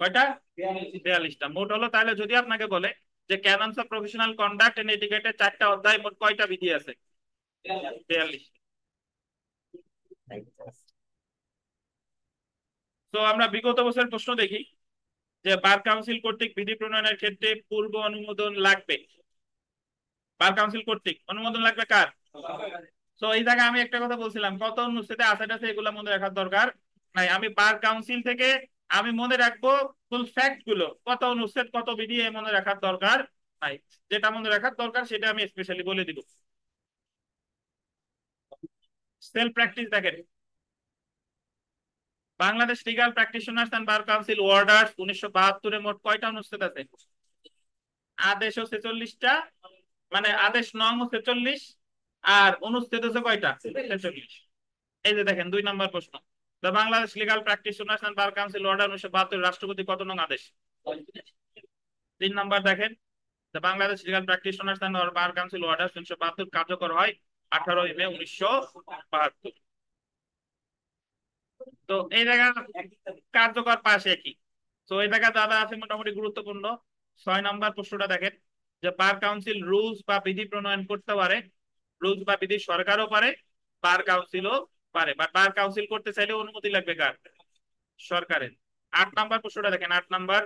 কয়টা? 42টা মোট হলো। তাহলে যদি আপনাকে বলে যে canons of professional conduct and এটিকেটের 4টা অধ্যায়, মোট কয়টা বিধি আছে? 42। তো আমরা বিগত বছর প্রশ্ন দেখি যে বার কাউন্সিল কর্তৃক বিধি প্রণয়নের ক্ষেত্রে পূর্ব অনুমোদন লাগবে। বার কাউন্সিল কর্তৃক অনুমোদন লাগবে কার? তো এই জায়গায় আমি একটা কথা বলছিলাম, কত অনুচ্ছেদে আছে এগুলো মনে রাখার দরকার নাই। আমি বার কাউন্সিল থেকে আমি মনে রাখবো ফুল ফ্যাক্ট গুলো, কত অনুচ্ছেদ কত বিধি মনে রাখার দরকার নাই। যেটা মনে রাখার দরকার সেটা আমি স্পেশালি বলে দিব। সেলফ প্র্যাকটিস দেখেন, Bangladesh legal practitioners and bar council orders 1972 মোট কয়টা অনুচ্ছেদ আছে? আদেশ 46টা, মানে আদেশ নং 46, আর অনুচ্ছেদ হচ্ছে কয়টা? 46। এই যে দেখেন 2 নম্বর প্রশ্ন, the Bangladesh legal practitioners and bar council order 1972 রাষ্ট্রপতি কত নং আদেশ? 3 নম্বর দেখেন, the Bangladesh legal practitioners and bar council order 1972 কার্যকর হয় 18 মে 1972। তো এই জায়গা কার্যকর পাশে কি? তো এই জায়গা দাদা আছে মোটামুটি গুরুত্বপূর্ণ। 6 নম্বর প্রশ্নটা দেখেন, যে বার কাউন্সিল রুলস বা বিধি প্রণয়ন করতে পারে। রুলস বা বিধি সরকারও পারে, বার কাউন্সিলও পারে। বাট বার কাউন্সিল করতে চাইলে অনুমতি লাগবে কার? সরকারের। 8 নম্বর প্রশ্নটা দেখেন, 8 নম্বর,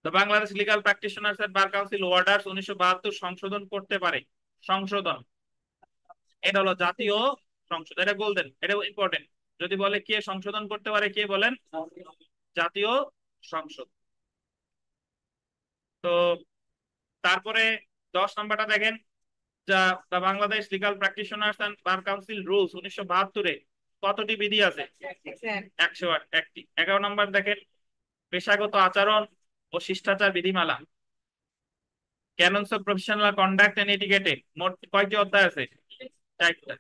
the Bangladesh legal practitioners and bar council orders 1972 সংশোধন করতে পারে। সংশোধন, এটা হলো জাতীয় সংসদ। এটা বলতেন, এটা ইম্পর্টেন্ট। যদি বলে কে সংশোধন করতে পারে, কে বলেন? জাতীয় সংসদ। তো তারপরে 10 নম্বরটা দেখেন, যা the Bangladesh legal practitioners and bar council rules 1972 কতটি বিধি আছে? 108টি। 11 নম্বর দেখেন, পেশাগত আচরণ ও শিষ্টাচার বিধিমালা, canons of professional conduct and এটিকেটে মোট কয়টি অধ্যায় আছে? 4টা।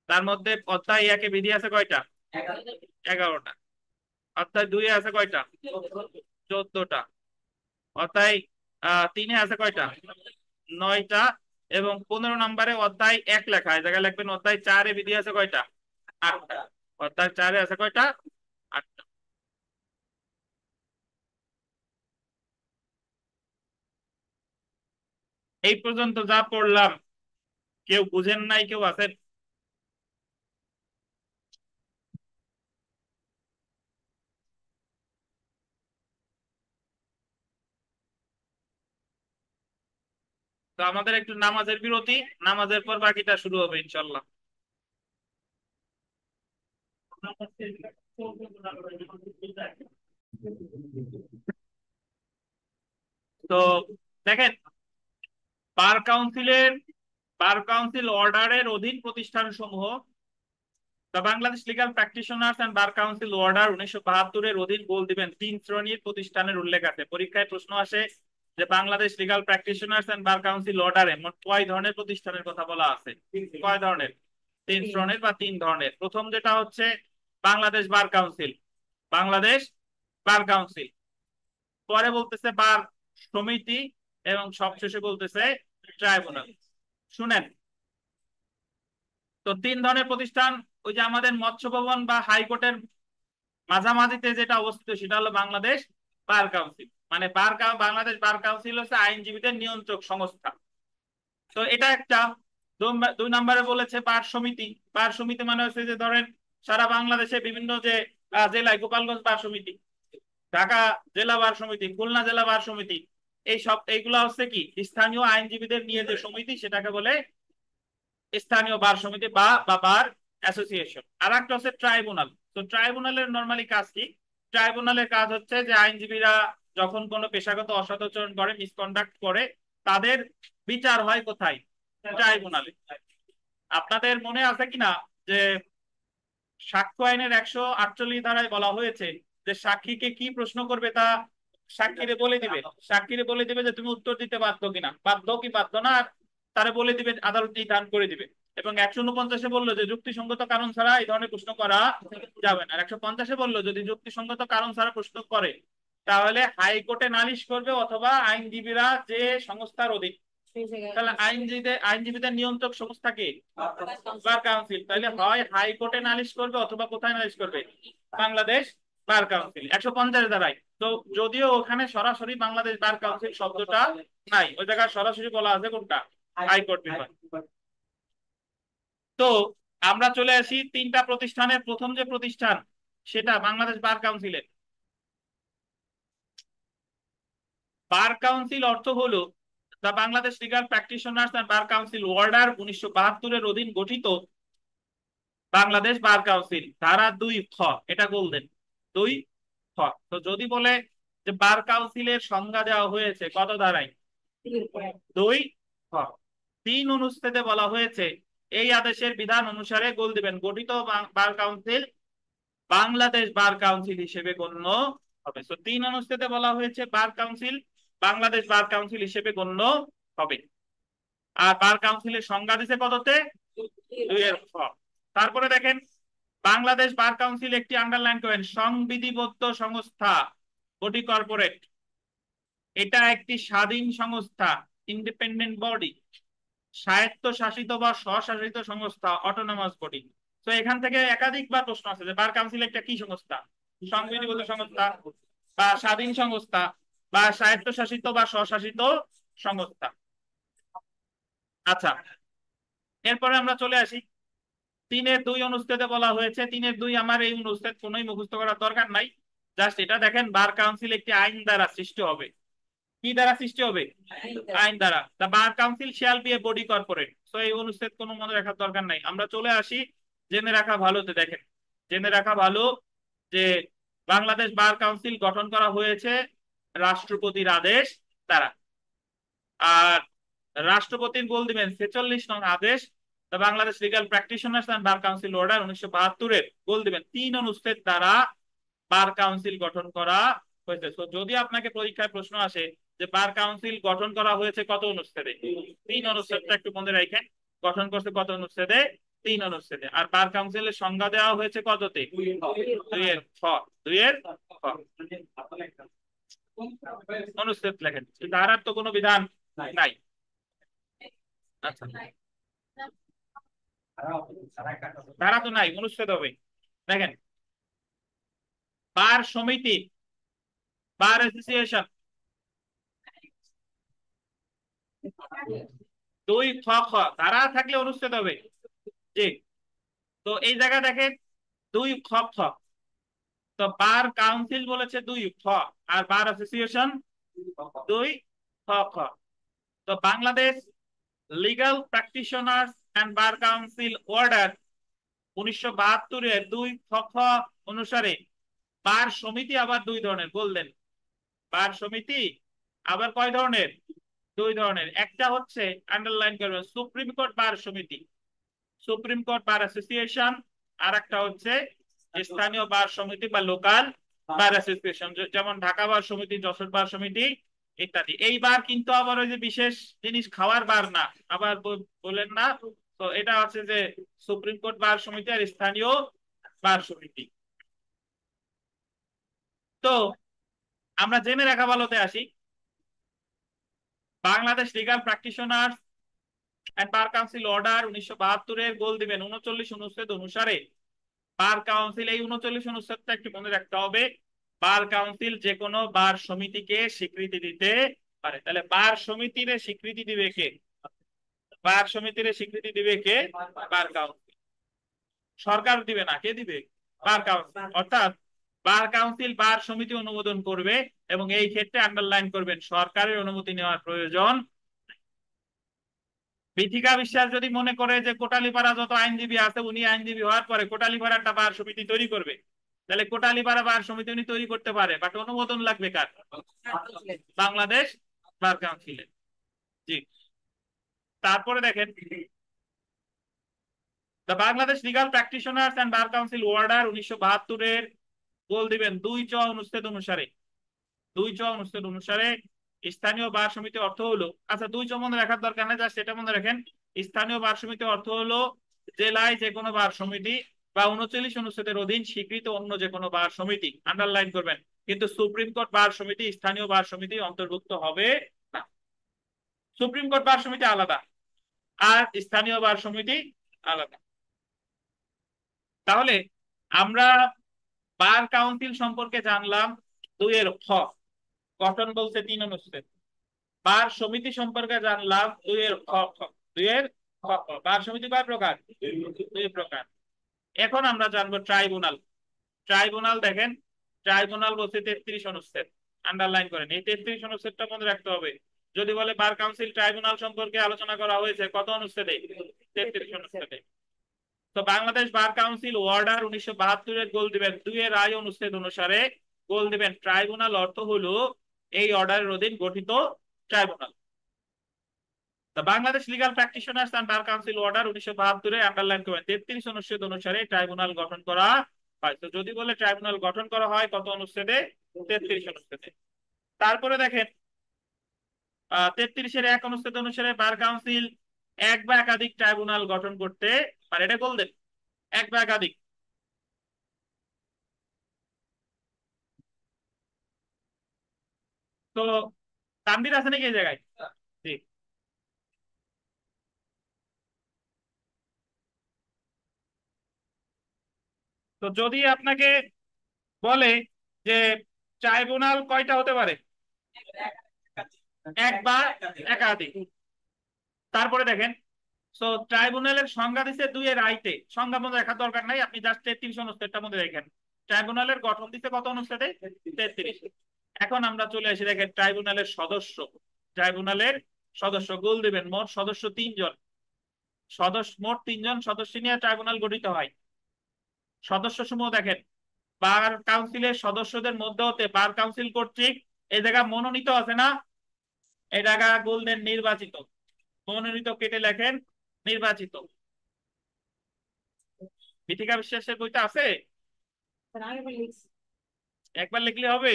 তার মধ্যে অধ্যায় 1 এ বিধি আছে কয়টা? 11টা। অধ্যায় 2 এ আছে কয়টা? 14টা। অধ্যায় তিনে আছে কয়টা? 9টা। এবং 15 নম্বরে অধ্যায় 1 লেখা, এই জায়গায় লিখবেন অধ্যায় 4-এ বিধি আছে কয়টা? 8টা। অধ্যায় 4-এ আছে কয়টা? 8টা। এই পর্যন্ত যা পড়লাম কেউ বুঝেন নাই? কেউ আছেন? তো আমাদের একটু নামাজের বিরতি, নামাজের পর বাকিটা শুরু হবে ইনশাল্লাহ। তো দেখেন, বার কাউন্সিলের বার কাউন্সিল অর্ডারের অধীন প্রতিষ্ঠান সমূহ, the Bangladesh legal practitioners and bar council order 1972-এর অধীন গোল দিবেন 3 শ্রেণীর প্রতিষ্ঠানের উল্লেখ আছে। পরীক্ষায় প্রশ্ন আসে যে Bangladesh legal practitioners and bar council অর্ডারে মোট কয় ধরনের প্রতিষ্ঠানের কথা বলা আছে? কয় ধরনের? 3 শ্রেণীর বা 3 ধরনের। প্রথম যেটা হচ্ছে Bangladesh bar council, Bangladesh bar council. পরে বলতেছে বার সমিতি, এবং সবশেষে বলতেছে ট্রাইব্যুনাল। শুনেন, তো 3 ধরনের প্রতিষ্ঠান। ওই যে আমাদের মৎস্য ভবন বা হাইকোর্টের মাঝামাঝিতে যেটা অবস্থিত সেটা হলো বাংলাদেশ বার কাউন্সিল। মানে বাংলাদেশ বার কাউন্সিল হচ্ছে আইনজীবীদের নিয়ন্ত্রক সংস্থা। তো এটা একটা। 2 নম্বরে বলেছে বার সমিতি। বার সমিতি মানে হচ্ছে যে ধরেন সারা বাংলাদেশে বিভিন্ন যে জেলায়, গোপালগঞ্জ বার সমিতি, ঢাকা জেলা বার সমিতি, খুলনা জেলা বার সমিতি, এইগুলা হচ্ছে কি স্থানীয় আইনজীবীদের নিয়ে যে সমিতি, সেটাকে বলে স্থানীয় বার সমিতি বা বার অ্যাসোসিয়েশন। আর একটা হচ্ছে ট্রাইব্যুনাল। তো ট্রাইব্যুনালের নরমালি কাজ কি? ট্রাইব্যুনালের কাজ হচ্ছে যে আইনজীবীরা যখন কোনো পেশাগত অসদাচরণ করে, মিসকন্ডাক্ট করে, তাদের বিচার হয় কোথায়? ট্রাইব্যুনালে। আপনাদের মনে আছে কিনা যে সাক্ষ্য আইনের 148 ধারায় বলা হয়েছে যে সাক্ষীকে কি প্রশ্ন করবে তা সাক্ষীরে বলে দিবে। সাক্ষীরে বলে দিবে যে তুমি উত্তর দিতে বাধ্য কিনা, বাধ্য কি বাধ্য না, আর তারে বলে দিবে, আদালত নির্ধারণ করে দিবে। এবং 149-এ বললো যে যুক্তিসঙ্গত কারণ ছাড়া এই ধরনের প্রশ্ন করা যাবে না। আর 150-এ বললো যদি যুক্তিসঙ্গত কারণ ছাড়া প্রশ্ন করে তাহলে হাইকোর্টে নালিশ করবে, অথবা আইনজীবীরা যে সংস্থার অধীন, তাহলে আইনজীবীদের নিয়ন্ত্রক সংস্থা কি? Bar council. তাহলে হয় হাইকোর্টে নালিশ করবে, অথবা কোথায় নালিশ করবে? বাংলাদেশ বার কাউন্সিল 150 দ্বারাই। তো যদিও ওখানে সরাসরি বাংলাদেশ বার কাউন্সিল শব্দটা নাই, ওই জায়গায় সরাসরি বলা আছে কোনটা? হাইকোর্ট বিভাগ। তো আমরা চলে আসি 3টা প্রতিষ্ঠানের। প্রথম যে প্রতিষ্ঠান সেটা বাংলাদেশ বার কাউন্সিলের। বার কাউন্সিল অর্থ হলো the Bangladesh legal practitioners and bar council order 1972-এর অধীন গঠিত বাংলাদেশ বার কাউন্সিল। ধারা 2 খ, এটা বলতেন 2 খ। তো যদি বলে যে বার কাউন্সিলের সংজ্ঞা দেওয়া হয়েছে কত ধারায়? 2 খ। 3 অনুচ্ছেদে বলা হয়েছে এই আদেশের বিধান অনুসারে গোল দিবেন গঠিত bar council Bangladesh bar council হিসেবে গণ্য হবে। তো 3 অনুচ্ছেদে বলা হয়েছে bar council Bangladesh bar council হিসেবে গণ্য হবে। আর বার কাউন্সিলের সংজ্ঞা দিছে কততে? 2 খ। তারপরে দেখেন, বাংলাদেশ বার কাউন্সিল একটি, আন্ডারলাইন করেন, সংবিধিবদ্ধ সংস্থা, বডি কর্পোরেট। এটা একটি স্বাধীন সংস্থা, ইন্ডিপেন্ডেন্ট বডি, স্বায়ত্তশাসিত বা স্বশাসিত সংস্থা, অটোনমাস বডি। তো এখান থেকে একাধিকবার প্রশ্ন আছে যে বার কাউন্সিল একটা কি সংস্থা? সংবিধিবদ্ধ সংস্থা, বা স্বাধীন সংস্থা, বা স্বায়ত্তশাসিত বা স্বশাসিত সংস্থা। আচ্ছা, এরপরে আমরা চলে আসি 3-2 অনুচ্ছেদে বলা হয়েছে। 3-2 আমার এই অনুচ্ছেদ কোনোই মুখস্থ করার দরকার নাই, জাস্ট এটা দেখেন, বার কাউন্সিল একটি আইন দ্বারা সৃষ্টি হবে। কি দ্বারা সৃষ্টি হবে? আইন দ্বারা। The bar council shall B A body corporate. তো এই অনুচ্ছেদ কোনো মনে রাখার দরকার নাই। আমরা চলে আসি জেনে রাখা ভালোতে। দেখেন, জেনে রাখা ভালো যে বাংলাদেশ বার কাউন্সিল গঠন করা হয়েছে রাষ্ট্রপতির আদেশ দ্বারা। আর রাষ্ট্রপতির গোল দিবেন 46 নং আদেশ, the Bangladesh legal practitioners and bar council order 1972-এর গোল দিবেন 3 অনুচ্ছেদ দ্বারা বার কাউন্সিল গঠন করা হয়েছে। তো যদি আপনাকে পরীক্ষায় প্রশ্ন আসে যে বার কাউন্সিল গঠন করা হয়েছে কত অনুচ্ছেদে? 3 অনুচ্ছেদটা একটু মনে রাখেন। গঠন করছে কত অনুচ্ছেদে? 3 অনুচ্ছেদে। আর বার কাউন্সিলের সংজ্ঞা দেওয়া হয়েছে কততে? 2 এর খ। 2 এর খ। অনুচ্ছেদ লেখেন, ধারার তো কোনো বিধান নাই। আচ্ছা, ধারা তো নাই, অনুচ্ছেদ হবে। দেখেন, বার সমিতি, বার অ্যাসোসিয়েশন, দুই খ খ, ধারা থাকলে অনুচ্ছেদ হবে। জি, তো এই জায়গা দেখেন দুই খ খ, তো বার কাউন্সিল বলেছে দুই খ, আর বার অ্যাসোসিয়েশন দুই খ খ। তো Bangladesh legal practitioners and bar council order 1972 দুই খ খ অনুসারে বার সমিতি আবার দুই ধরনের বললেন। বার সমিতি আবার কয় ধরনের? দুই ধরনের। একটা হচ্ছে, আন্ডারলাইন করবেন, সুপ্রিম কোর্ট বার সমিতি, সুপ্রিম কোর্ট বার অ্যাসোসিয়েশন। আর একটা হচ্ছে স্থানীয় বার সমিতি বা লোকাল বার অ্যাসোসিয়েশন, যেমন ঢাকা বার সমিতি, যশোর বার সমিতি ইত্যাদি। এই বার কিন্তু আবার ওই যে বিশেষ জিনিস খাওয়ার বার না, আবার বলেন না। তো এটা হচ্ছে যে সুপ্রিম কোর্ট বার সমিতি আর স্থানীয় বার সমিতি। তো আমরা জেনে রাখা ভালোতে আসি, Bangladesh legal practitioners and bar council order 1972 গোল দিবেন 39 অনুচ্ছেদ অনুসারে বার কাউন্সিল, এই 39 অনুচ্ছেদটা একটু মনে রাখতে হবে, বার কাউন্সিল যে কোনো বার সমিতিকে স্বীকৃতি দিতে পারে। তাহলে বার সমিতির স্বীকৃতি দিবে কে? বার সমিতির স্বীকৃতি দিবে কে? Bar council. সরকার দিবে না, কে দিবে? Bar council. অর্থাৎ বার কাউন্সিল বার সমিতি অনুমোদন করবে, এবং এই ক্ষেত্রে আন্ডারলাইন করবেন, সরকারের অনুমতি নেওয়ার প্রয়োজন। বিথিকা বিশ্বাস যদি মনে করে যে কোটালীপাড়া যত আইনজীবী আছে, উনি আইনজীবী হওয়ার পরে কোটালীপাড়াটা বার সমিতি তৈরি করবে, তাহলে কোটালীপাড়া বার সমিতি উনি তৈরি করতে পারে, বাট অনুমোদন লাগবে কার? বাংলাদেশ বার কাউন্সিলের। জি, তারপরে দেখেন, the Bangladesh legal practitioners and bar council order 1972 গোল দিবেন দুই চ অনুচ্ছেদ অনুসারে, দুই চ অনুচ্ছেদ অনুসারে স্থানীয় বার সমিতি অর্থ হলো, আচ্ছা দুই চ মনে রাখার দরকার নেই, জাস্ট এটা মনে রাখেন, স্থানীয় বার সমিতি অর্থ হলো জেলায় যে কোনো বার সমিতি বা 39 অনুচ্ছেদের অধীন স্বীকৃত অন্য যে কোনো বার সমিতি, আন্ডারলাইন করবেন। কিন্তু সুপ্রিম কোর্ট বার সমিতি স্থানীয় বার সমিতি অন্তর্ভুক্ত হবে না। সুপ্রিম কোর্ট বার সমিতি আলাদা, আর স্থানীয় বার সমিতি আলাদা। তাহলে আমরা বার কাউন্সিল সম্পর্কে জানলাম, দুইয়ের খ, গঠন বলছে 3 অনুচ্ছেদ। বার সমিতি সম্পর্কে জানলাম, দুইয়ের খ খ, দুইয়ের খ খ। বার সমিতি কয় প্রকার? দুই প্রকার। এখন আমরা জানবো ট্রাইব্যুনাল। ট্রাইব্যুনাল দেখেন, ট্রাইব্যুনাল বলছে 33 অনুচ্ছেদ, আন্ডারলাইন করেন, এই 33 অনুচ্ছেদটা মনে রাখতে হবে। যদি বলে বার কাউন্সিল ট্রাইব্যুনাল সম্পর্কে আলোচনা করা হয়েছে কত অনুচ্ছেদে? 33 অনুচ্ছেদে। তো বাংলাদেশ বার কাউন্সিল অর্ডার 1972 গোল দিবেন দুইয়ের রায় অনুচ্ছেদ অনুসারে, গোল দিবেন ট্রাইব্যুনাল অর্থ হলো এই অর্ডারের অধীন গঠিত tribunal. Bangladesh legal practitioners and bar council order 1972 underline করবেন 33 অনুচ্ছেদ অনুসারে ট্রাইব্যুনাল গঠন করা হয়। তো যদি বলে ট্রাইব্যুনাল গঠন করা হয় কত অনুচ্ছেদে? 33 অনুচ্ছেদে। তারপরে দেখেন 33 1 অনুচ্ছেদ অনুসারে বার কাউন্সিল এক বা একাধিক ট্রাইব্যুনাল গঠন করতে পারে, এটা বলতেন, এক বা একাধিক। তো তানভীর আছে নাকি এই জায়গায়? জি। তো যদি আপনাকে বলে যে ট্রাইব্যুনাল কয়টা হতে পারে, এক বা একাধিক, তারপরে দেখেন, সো ট্রাইব্যুনালের সংজ্ঞা দিচ্ছে দুইয়ের আইতে, সংজ্ঞা মনে রাখার দরকার নাই, আপনি জাস্ট 33 অনুচ্ছেদটা মনে রাখেন। ট্রাইব্যুনালের গঠন দিচ্ছে কত অনুচ্ছেদে? 33। এখন আমরা চলে আসি, দেখেন ট্রাইব্যুনালের সদস্য, ট্রাইব্যুনালের সদস্য গোল দিবেন, মোট সদস্য 3 জন, সদস্য মোট 3 জন সদস্য নিয়ে ট্রাইব্যুনাল গঠিত হয়। সদস্য সমূহ দেখেন, বার কাউন্সিলের সদস্যদের মধ্যে হতে বার কাউন্সিল কর্তৃক, এই জায়গা মনোনীত আছে না, এই জায়গা গোল দেন নির্বাচিত, মনোনীত কেটে লেখেন নির্বাচিত। বিথিকা বিশ্বাসের বইটা আছে, একবার লিখলে হবে।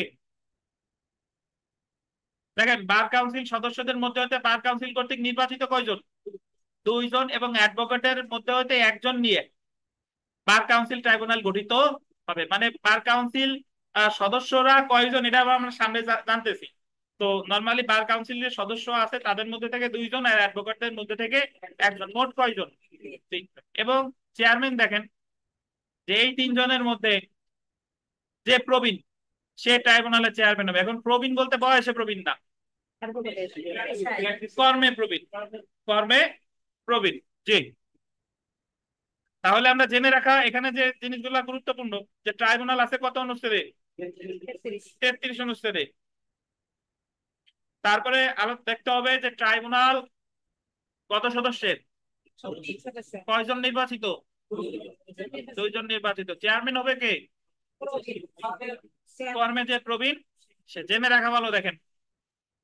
দেখেন, বার কাউন্সিল সদস্যদের মধ্যে হতে বার কাউন্সিল কর্তৃক নির্বাচিত কয়জন? 2 জন, এবং অ্যাডভোকেটের মধ্যে হতে 1 জন নিয়ে বার কাউন্সিল ট্রাইব্যুনাল গঠিত হবে। মানে বার কাউন্সিল সদস্যরা কয়জন এটা আবার আমরা সামনে জানতেছি। তো নর্মালি বার কাউন্সিলের সদস্য আছে, তাদের মধ্যে থেকে দুইজন আর অ্যাডভোকেটদের মধ্যে থেকে একজন, মোট কয়জন? তিনজন। এবং চেয়ারম্যান দেখেন যে এই তিনজনের মধ্যে যে প্রবীণ সে ট্রাইব্যুনালের চেয়ারম্যান হবে। এখন প্রবীণ বলতে বয়সে প্রবীণ না, কর্মে প্রবীণ, কর্মে প্রবীণ। জি। তাহলে আমরা জেনে রাখা এখানে যে জিনিসগুলো গুরুত্বপূর্ণ, যে ট্রাইব্যুনাল আছে কত অনুচ্ছেদে? 33 অনুচ্ছেদে। তারপরে আরো দেখতে হবে যে ট্রাইব্যুনাল কত সদস্যের, কয়জন নির্বাচিত? দুইজন নির্বাচিত। চেয়ারম্যান হবে কে? কর্মে যে প্রবীণ সে। জেনে রাখা ভালো। দেখেন,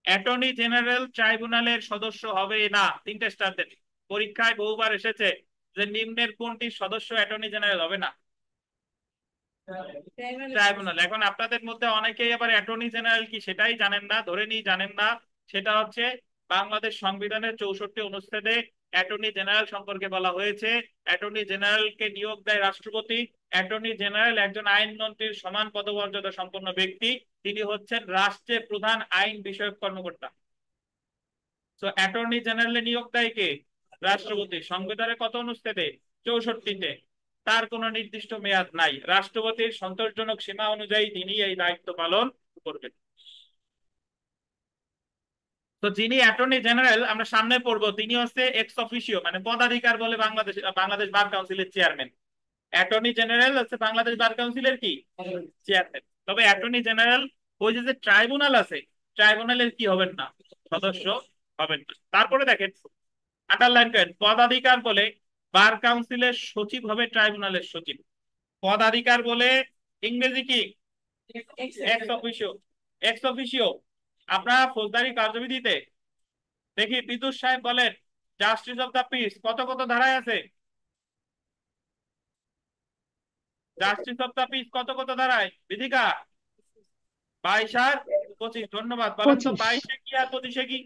অ্যাটর্নি জেনারেল ট্রাইব্যুনালের সদস্য হবে না। তিনটে স্টার দেন। পরীক্ষায় বহুবার এসেছে যে নিম্নের কোনটি সদস্য অ্যাটর্নি জেনারেল হবে না? ট্রাইব্যুনাল। এখন আপনাদের মধ্যে অনেকেই আবার অ্যাটর্নি জেনারেল কি সেটাই জানেন না, ধরে নিই জানেন না। সেটা হচ্ছে বাংলাদেশ সংবিধানের 64 অনুচ্ছেদে অ্যাটর্নি জেনারেল সম্পর্কে বলা হয়েছে, অ্যাটর্নি জেনারেলকে নিয়োগ দেয় রাষ্ট্রপতি। অ্যাটর্নি জেনারেল একজন আইনমন্ত্রীর সমান পদমর্যাদা সম্পন্ন ব্যক্তি। তিনি হচ্ছেন রাষ্ট্রের প্রধান আইন বিষয়ক কর্মকর্তা। তো অ্যাটর্নি জেনারেল নিয়োগ দেয় কে? রাষ্ট্রপতি। সংবিধানের কত অনুচ্ছেদে? 64-তে। তার কোনো নির্দিষ্ট মেয়াদ নাই, রাষ্ট্রপতির সন্তোষজনক সীমা অনুযায়ী তিনি এই দায়িত্ব পালন করবেন। তো যিনি অ্যাটর্নি জেনারেল আমরা সামনে পড়বো, তিনি হচ্ছে এক্স অফিসিও, মানে পদাধিকার বলে বাংলাদেশ বার কাউন্সিলের চেয়ারম্যান। অ্যাটর্নি জেনারেল হচ্ছে বাংলাদেশ বার কাউন্সিলের কি? চেয়ারম্যান। তবে অ্যাটর্নি জেনারেল ওই যে ট্রাইব্যুনাল আছে, ট্রাইব্যুনালের কি হবেন না? সদস্য হবেন না। তারপরে দেখেন, আন্ডারলাইন করেন, পদাধিকার বলে বার কাউন্সিলের সচিব হবে ট্রাইব্যুনালের সচিব। পদাধিকার বলে ইংরেজি কি? X officio. X officio. আপনার ফৌজদারি কার্যবিধিতে দেখি বিদ্যুৎ সাহেব বলেন জাস্টিস অফ দা পিস কত কত ধারায় আছে? জাস্টিস অফ দা পিস কত কত ধারায় বিধিকা? 22 আর 25। ধন্যবাদ। বলেন তো 25। 22-এ কি আর 25-এ কি?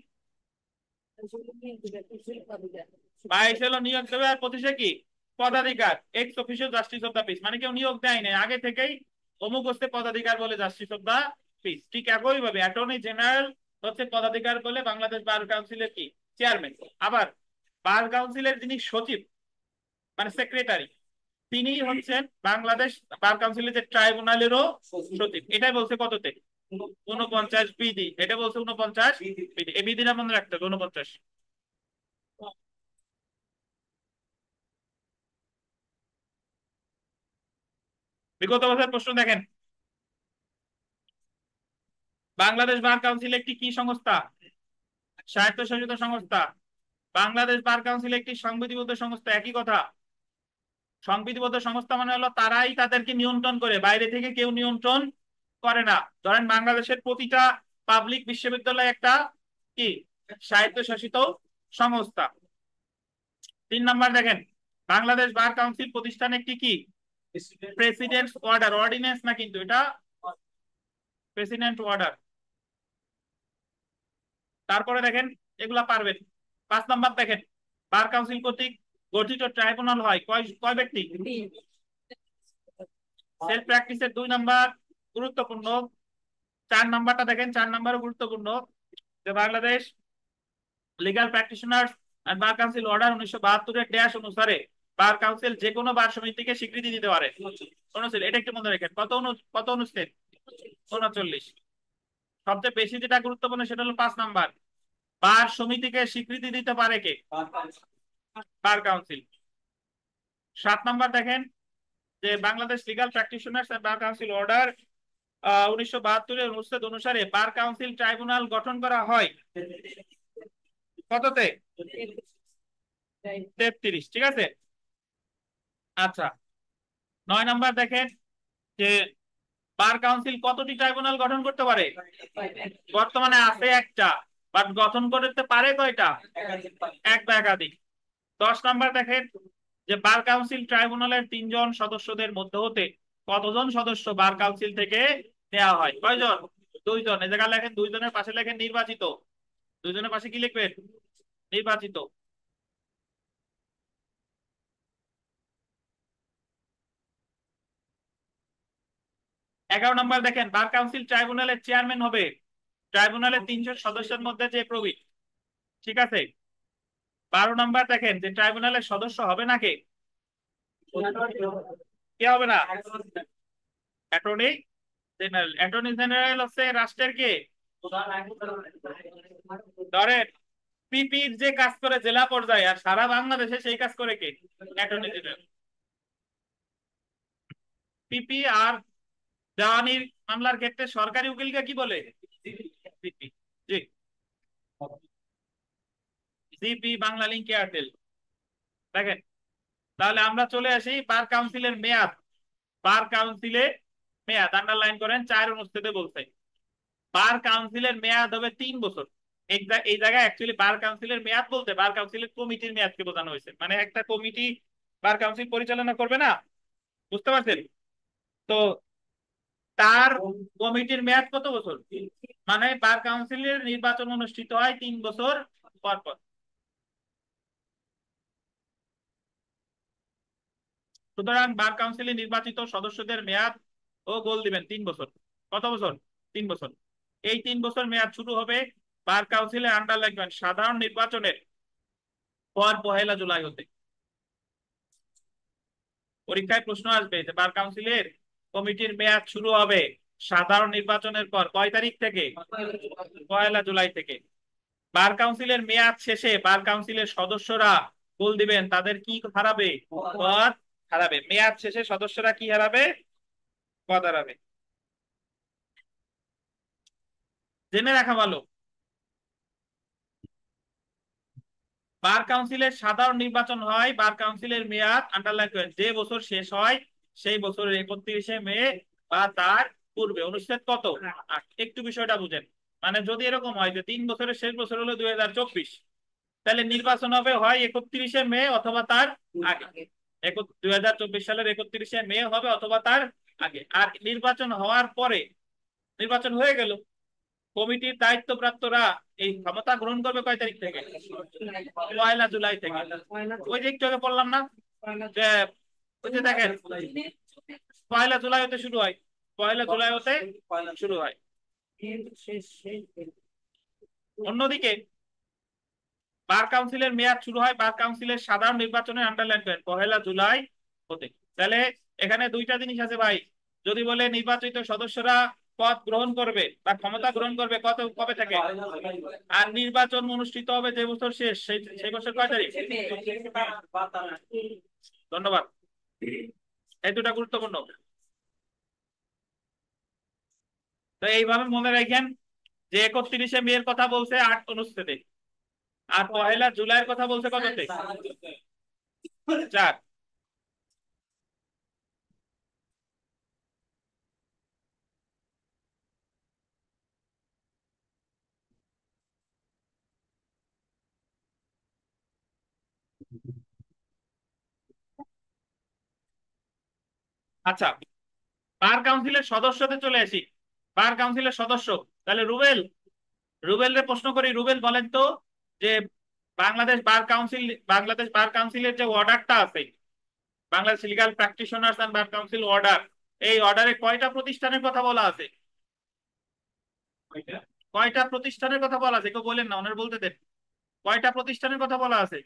22 হলো নিয়োগ দেবে আর 25-এ কি? পদাধিকার। Ex officio justice of the peace, মানে কেউ নিয়োগ দেয় নাই, আগে থেকেই অমুক হচ্ছে পদাধিকার বলে জাস্টিস অফ দা পিস। ঠিক একই ভাবে অ্যাটর্নি জেনারেল হচ্ছে পদাধিকার বলে বাংলাদেশ বার কাউন্সিলের কি? চেয়ারম্যান। আবার বার কাউন্সিলের যিনি সচিব মানে সেক্রেটারি, তিনি হচ্ছেন বাংলাদেশ বার কাউন্সিলের যে ট্রাইব্যুনালেরও সচিব। এটাই বলছে কততে? 49 বিধি। এটা বলছে 49 বিধি। এই বিধিটা মনে রাখতে হবে, 49। বিগত বছর প্রশ্ন দেখেন, বাংলাদেশ বার কাউন্সিল একটি কি সংস্থা? স্বায়ত্তশাসিত সংস্থা। বাংলাদেশ বার কাউন্সিল একটি সংবিধিবদ্ধ সংস্থা। একই কথা। সংবিধিবদ্ধ সংস্থা মানে হলো তারাই তাদেরকে নিয়ন্ত্রণ করে, বাইরে থেকে কেউ নিয়ন্ত্রণ করে না। ধরেন বাংলাদেশের প্রতিটা পাবলিক বিশ্ববিদ্যালয় একটা কি? স্বায়ত্তশাসিত সংস্থা। 3 নাম্বার দেখেন, বাংলাদেশ বার কাউন্সিল প্রতিষ্ঠান একটি কি? Presidents order. অর্ডিন্যান্স না কিন্তু এটা, প্রেসিডেন্ট অর্ডার। তারপরে দেখেন, এগুলা পারবেন। 5 নাম্বার দেখেন, বার কাউন্সিল কর্তৃক গঠিত ট্রাইব্যুনাল হয় কয় কয় ব্যক্তি? সেলফ প্র্যাকটিসের 2 নাম্বার গুরুত্বপূর্ণ। 4 নাম্বারটা দেখেন, 4 নাম্বারও গুরুত্বপূর্ণ, যে Bangladesh legal practitioners and bar council order 1972 এর ড্যাশ অনুসারে বার কাউন্সিল যে কোনো বার সমিতিকে স্বীকৃতি দিতে পারে। অনুচ্ছেদ, এটা একটু মনে রাখেন। কত অনুচ্ছেদ? 39। সবচেয়ে বেশি যেটা গুরুত্বপূর্ণ সেটা হলো 5 নাম্বার, বার সমিতিকে স্বীকৃতি দিতে পারে কে? Bar council. 7 নাম্বার দেখেন, যে Bangladesh legal practitioners and bar council order 1972 এর অনুচ্ছেদ অনুসারে বার কাউন্সিল ট্রাইব্যুনাল গঠন করা হয় কততে? 33। ঠিক আছে। আচ্ছা, 9 নাম্বার দেখেন, যে বার কাউন্সিল কতটি ট্রাইব্যুনাল গঠন করতে পারে? বর্তমানে আছে একটা, বাট গঠন করতে পারে কয়টা? এক বা একাধিক। 10 নাম্বার দেখেন, যে বার কাউন্সিল ট্রাইব্যুনালের 3 জন সদস্যদের মধ্যে হতে কতজন সদস্য বার কাউন্সিল থেকে নেওয়া হয়? কয়জন? 2 জন। এই জায়গায় লেখেন 2 জনের পাশে লেখেন নির্বাচিত। 2 জনের পাশে কি লিখবেন? নির্বাচিত। 11 নম্বর দেখেন, বার কাউন্সিল ট্রাইব্যুনালের চেয়ারম্যান হবে ট্রাইব্যুনালের 300 সদস্যের মধ্যে যে প্রবীণ। ঠিক আছে। 12 নম্বর দেখেন যে ট্রাইব্যুনালের সদস্য হবে না কে? কে হবে না? Attorney general. অ্যাটর্নি জেনারেল হচ্ছে রাষ্ট্রের কে? ধরেন পিপির যে কাজ করে জেলা পর্যায়ে, আর সারা বাংলাদেশে সেই কাজ করে কে? Attorney general. পিপি আর দেওয়ানির মামলার ক্ষেত্রে সরকারি উকিলকে কি বলে? পিপি। জি। GP, Banglalink, Airtel. দেখেন, তাহলে আমরা চলে আসি বার কাউন্সিলের মেয়াদ। বার কাউন্সিলের মেয়াদ আন্ডারলাইন করেন, 4 অনুচ্ছেদে বলছে বার কাউন্সিলের মেয়াদ হবে 3 বছর। এই জায়গায় অ্যাকচুয়ালি বার কাউন্সিলের মেয়াদ বলতে বার কাউন্সিলের কমিটির মেয়াদকে বোঝানো হয়েছে। মানে একটা কমিটি বার কাউন্সিল পরিচালনা করবে না, বুঝতে পারছেন? তো তার কমিটির মেয়াদ কত বছর? মানে বার কাউন্সিলের নির্বাচন অনুষ্ঠিত হয় 3 বছর পর পর। সুতরাং বার কাউন্সিলে নির্বাচিত সদস্যদের মেয়াদ ও গোল দিবেন 3 বছর। কত বছর? 3 বছর। এই 3 বছর মেয়াদ শুরু হবে বার কাউন্সিলে আন্ডার লিখবেন সাধারণ নির্বাচনের পর 1 জুলাই হতে। পরীক্ষায় প্রশ্ন আসবে যে বার কাউন্সিলের কমিটির মেয়াদ শুরু হবে সাধারণ নির্বাচনের পর কয় তারিখ থেকে? 1 জুলাই থেকে। বার কাউন্সিলের মেয়াদ শেষে বার কাউন্সিলের সদস্যরা গোল দিবেন তাদের কি হারাবে? পদ হারাবে। মেয়াদ শেষে সদস্যরা কি হারাবে? পদ হারাবে। জেনে রাখা ভালো, বার কাউন্সিলের সাধারণ নির্বাচন হয় বার কাউন্সিলের মেয়াদ আন্ডারলাইন করেন যে বছর শেষ হয় সেই বছরের 31শে মে বা তার পূর্বে। অনুচ্ছেদ কত? 8। একটু বিষয়টা বুঝেন। মানে যদি এরকম হয় যে 3 বছরের শেষ বছর হলো 2024, তাহলে নির্বাচন হবে হয় 31শে মে অথবা তার আগে। 2024 সালের 31শে মে হবে অথবা তার আগে। আর নির্বাচন হওয়ার পরে, নির্বাচন হয়ে গেল, কমিটির দায়িত্বপ্রাপ্তরা এই ক্ষমতা গ্রহণ করবে কয় তারিখ থেকে? 1 জুলাই থেকে। ওই যে একটু আগে বললাম না যে, ওই যে দেখেন 1 জুলাই হতে শুরু হয়, 1 জুলাই হতে শুরু হয়। অন্যদিকে বার কাউন্সিলের মেয়াদ শুরু হয় বার কাউন্সিলের সাধারণ নির্বাচনের আন্ডারলাইন করেন 1 জুলাই হতে। তাহলে এখানে দুইটা জিনিস আছে ভাই। যদি বলে নির্বাচিত সদস্যরা পদ গ্রহণ করবে বা ক্ষমতা গ্রহণ করবে কবে থেকে, আর নির্বাচন অনুষ্ঠিত হবে যে বছর শেষ সেই বছর কয় তারিখ? ধন্যবাদ। এই দুটা গুরুত্বপূর্ণ। তো এইভাবে মনে রাখেন যে 31শে মে এর কথা বলছে 8 অনুচ্ছেদে, আর 1 জুলাইয়ের কথা বলছে কততে? 4। আচ্ছা, বার কাউন্সিলের সদস্যদের চলে আসি। বার কাউন্সিলের সদস্য, তাহলে রুবেল, রুবেলরে প্রশ্ন করি। রুবেল বলেন তো যে বাংলাদেশ বার কাউন্সিলের যে অর্ডারটা আছে, Bangladesh legal practitioners and bar council order, এই অর্ডারে কয়টা প্রতিষ্ঠানের কথা বলা আছে? কয়টা প্রতিষ্ঠানের কথা বলা আছে? কেউ বলেন না, ওনার বলতে দেন। কয়টা প্রতিষ্ঠানের কথা বলা আছে?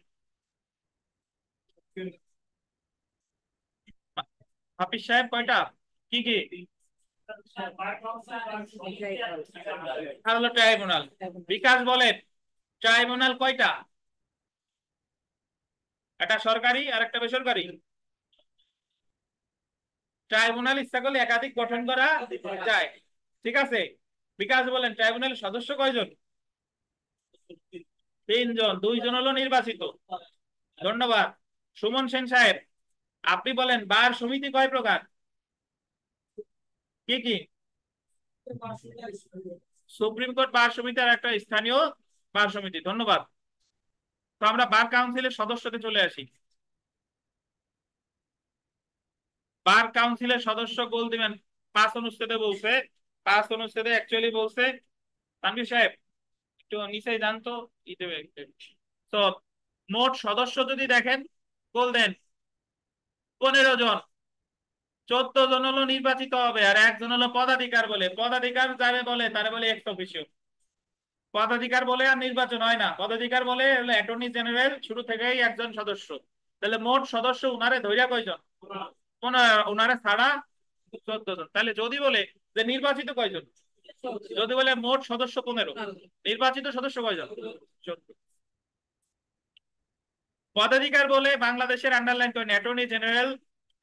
হাফিজ সাহেব কয়টা? কি কি? আর হলো ট্রাইব্যুনাল। বিকাশ বলেন ট্রাইব্যুনাল কয়টা? একটা সরকারি আর একটা বেসরকারি। ট্রাইব্যুনাল ইচ্ছা করলে একাধিক গঠন করা যায়। ঠিক আছে। বিকাশ বলেন ট্রাইব্যুনালের সদস্য কয়জন? 3 জন। 2 জন হলো নির্বাচিত। ধন্যবাদ। সুমন সেন সাহেব, আপনি বলেন বার সমিতি কয় প্রকার? কি কি? সুপ্রিম কোর্ট বার সমিতি আর একটা স্থানীয় বার সমিতি। ধন্যবাদ। তো আমরা বার কাউন্সিলের সদস্যতে চলে আসি। বার কাউন্সিলের সদস্য গোল দিবেন 5 অনুচ্ছেদে বলছে। 5 অনুচ্ছেদে অ্যাকচুয়ালি বলছে, তানভীর সাহেব একটু নিচে যান তো, তো মোট সদস্য যদি দেখেন গোল দেন 15 জন। 14 জন হলো নির্বাচিত হবে, আর একজন হলো পদাধিকার বলে। পদাধিকার যারে বলে তারে বলে এক্স অফিসিও। পদাধিকার বলে আর নির্বাচন হয় না, পদাধিকার বলে অ্যাটর্নি জেনারেল শুরু থেকেই একজন সদস্য। তাহলে মোট সদস্য উনারে ধৈর্য কয়জন? উনারে ছাড়া 14 জন। তাহলে যদি বলে যে নির্বাচিত কয়জন, যদি বলে মোট সদস্য 15, নির্বাচিত সদস্য কয়জন? 14। পদাধিকার বলে বাংলাদেশের আন্ডারলাইন করেন অ্যাটর্নি জেনারেল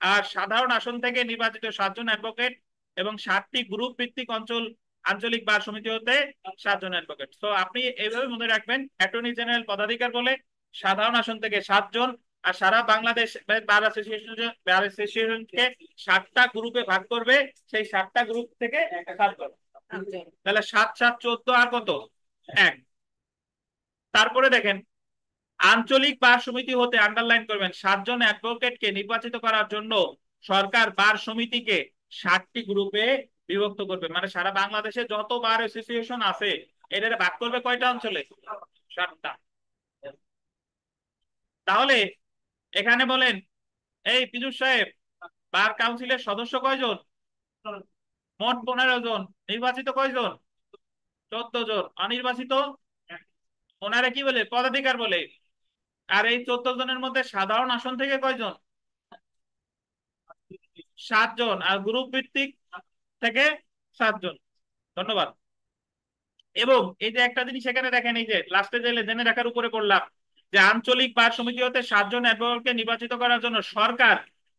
আর সাধারণ আসন থেকে নির্বাচিত 7 জন অ্যাডভোকেট এবং 7টি গ্রুপ ভিত্তিক আঞ্চলিক বার সমিতি হতে 7 জন অ্যাডভোকেট। তো আপনি এইভাবে মনে রাখবেন, অ্যাটর্নি জেনারেল পদাধিকার বলে সাধারণ আসন থেকে 7 জন, আর সারা বাংলাদেশ বার অ্যাসোসিয়েশনকে 7টা গ্রুপে ভাগ করবে, সেই 7টা গ্রুপ থেকে 7 জন। তাহলে 7 7 14 আর কত? 1। তারপরে দেখেন, আঞ্চলিক বার সমিতি হতে আন্ডারলাইন করবেন 7 জন অ্যাডভোকেটকে নির্বাচিত করার জন্য সরকার বার সমিতিকে 7টি গ্রুপে বিভক্ত করবে। মানে সারা বাংলাদেশে যত বার অ্যাসোসিয়েশন আছে এদের ভাগ করবে কয়টা অঞ্চলে? 7টা। তাহলে এখানে বলেন, এই পীযূষ সাহেব, বার কাউন্সিলের সদস্য কয়জন? মোট 15 জন। নির্বাচিত কয়জন? 14 জন। অনির্বাচিত ওনারা কি বলে? পদাধিকার বলে। আর এই 14 জনের মধ্যে সাধারণ আসন থেকে কয়জন? 7 জন। আর গ্রুপ ভিত্তিক থেকে 7 জন। ধন্যবাদ। এবং এই যে একটা জিনিস এখানে দেখেন, এই যে লাস্টে জেনে রাখার উপরে করলাম যে আঞ্চলিক বার সমিতি হতে 7 জন অ্যাডভোকেটকে নির্বাচিত করার জন্য সরকার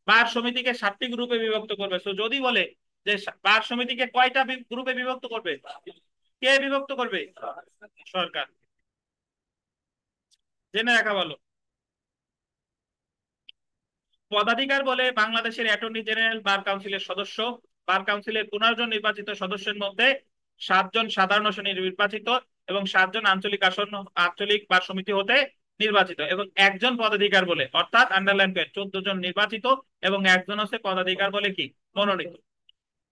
বার সমিতিকে 7টি গ্রুপে বিভক্ত করবে। তো যদি বলে যে বার সমিতিকে কয়টা গ্রুপে বিভক্ত করবে, কে বিভক্ত করবে? সরকার। জেনে রাখা ভালো। পদাধিকার বলে বাংলাদেশের অ্যাটর্নি জেনারেল বার কাউন্সিলের সদস্য। বার কাউন্সিলের 15 জন নির্বাচিত সদস্যের মধ্যে 7 জন সাধারণ আসনে নির্বাচিত এবং 7 জন আঞ্চলিক বার সমিতি হতে নির্বাচিত, এবং একজন পদাধিকার বলে, অর্থাৎ আন্ডারলাইন করে 14 জন নির্বাচিত এবং একজন হচ্ছে পদাধিকার বলে কি মনোনীত।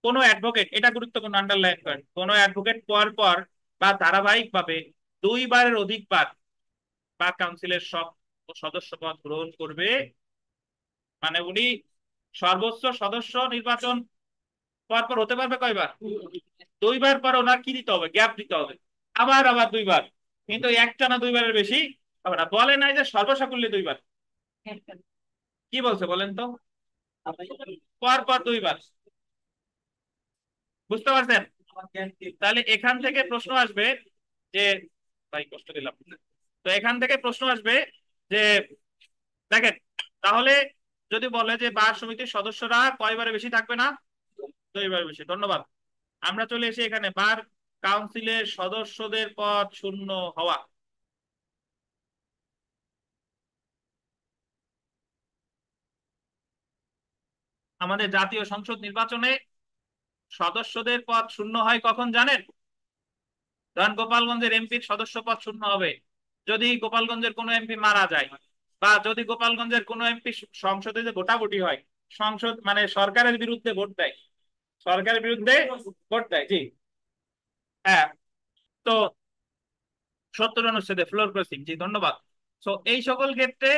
কোন অ্যাডভোকেট, এটা গুরুত্বপূর্ণ, আন্ডারলাইন করেন, কোন অ্যাডভোকেট পর পর বা ধারাবাহিকভাবে 2বারের অধিকবার বার কাউন্সিলের সব সদস্য পদ গ্রহণ করবে, মানে উনি সর্বোচ্চ সদস্য নির্বাচন পর হতে পারবে কয়বার? 2বার পর ওনার কি দিতে হবে? গ্যাপ দিতে হবে, আবার আবার 2বার। কিন্তু একটানা 2বারের বেশি হবে না। বলে নাই যে সর্বসাকুল্যে 2বার, কি বলছে বলেন তো? পর 2বার। বুঝতে পারছেন? তাহলে এখান থেকে প্রশ্ন আসবে যে, ভাই কষ্ট দিলাম, তো এখান থেকে প্রশ্ন আসবে যে দেখেন, তাহলে যদি বলে যে বার সমিতির সদস্যরা কয়বারে বেশি থাকবে না? 2বার বেশি। ধন্যবাদ। আমরা চলে এসে এখানে বার কাউন্সিলের সদস্যদের পদ শূন্য হওয়া। আমাদের জাতীয় সংসদ নির্বাচনে সদস্যদের পদ শূন্য হয় কখন জানেন? ধরেন গোপালগঞ্জের এমপির সদস্য পদ শূন্য হবে যদি গোপালগঞ্জের কোনো এমপি মারা যায়, বা যদি গোপালগঞ্জের কোনো এমপি সংসদে যে ভোটাভুটি হয়, সংসদ মানে সরকারের বিরুদ্ধে ভোট দেয়, সরকারের বিরুদ্ধে ভোট দেয়, জি হ্যাঁ, তো 70 অনুচ্ছেদে ফ্লোর ক্রসিং, জি ধন্যবাদ। তো এই সকল ক্ষেত্রে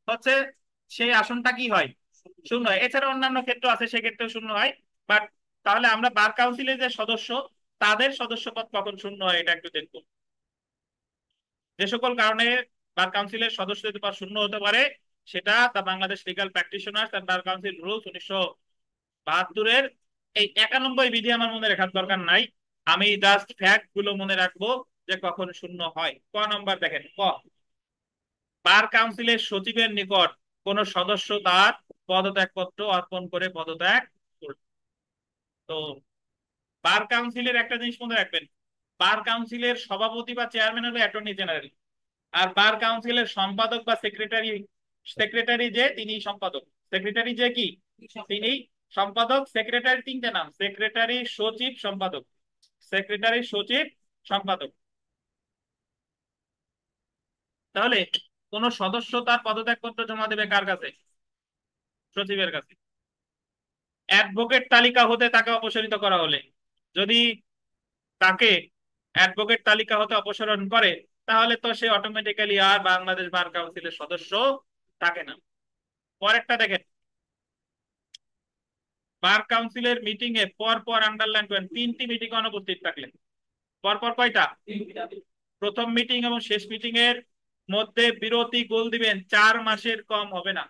হচ্ছে সেই আসনটা কি হয়? শূন্য হয়। এছাড়া অন্যান্য ক্ষেত্র আছে, সেক্ষেত্রেও শূন্য হয়। বাট তাহলে আমরা বার কাউন্সিলের যে সদস্য, তাদের সদস্যপদ কখন শূন্য হয় এটা একটু দেখবো। যে সকল কারণে বার কাউন্সিলের সদস্যদের পদ শূন্য হতে পারে, সেটা the Bangladesh legal practitioners and bar council rules 1972-এর এই 91 বিধি আমার মনে রাখার দরকার নাই। আমি জাস্ট ফ্যাক্ট গুলো মনে রাখবো যে কখন শূন্য হয়। ক নম্বর দেখেন, ক, বার কাউন্সিলের সচিবের নিকট কোন সদস্য তার পদত্যাগপত্র অর্পণ করে পদত্যাগ করবে। তো বার কাউন্সিলের একটা জিনিস মনে রাখবেন, বার কাউন্সিলের সভাপতি বা চেয়ারম্যান হলো অ্যাটর্নি জেনারেল, আর বার কাউন্সিলের সম্পাদক বা সেক্রেটারি, সেক্রেটারি যে তিনি সম্পাদক, সেক্রেটারি যে কি তিনি সম্পাদক। সেক্রেটারি 3টে নাম, সেক্রেটারি, সচিব, সম্পাদক। সেক্রেটারি, সচিব, সম্পাদক। তাহলে কোন সদস্য তার পদত্যাগপত্র জমা দেবে কার কাছে? সচিবের কাছে। অ্যাডভোকেট তালিকা হতে তাকে অপসারিত করা হলে, যদি তাকে অ্যাডভোকেট তালিকা হতে অপসারণ করে, তাহলে তো সে অটোমেটিক্যালি আর বাংলাদেশ বার কাউন্সিলের সদস্য থাকে না। পরেরটা দেখেন, বার কাউন্সিলের মিটিং এ পর পর আন্ডারলাইন করেন 3টি মিটিং অনুপস্থিত থাকলে। পর পর কয়টা? প্রথম মিটিং এবং শেষ মিটিং এর মধ্যে বিরতি গোল দিবেন 4 মাসের কম হবে না।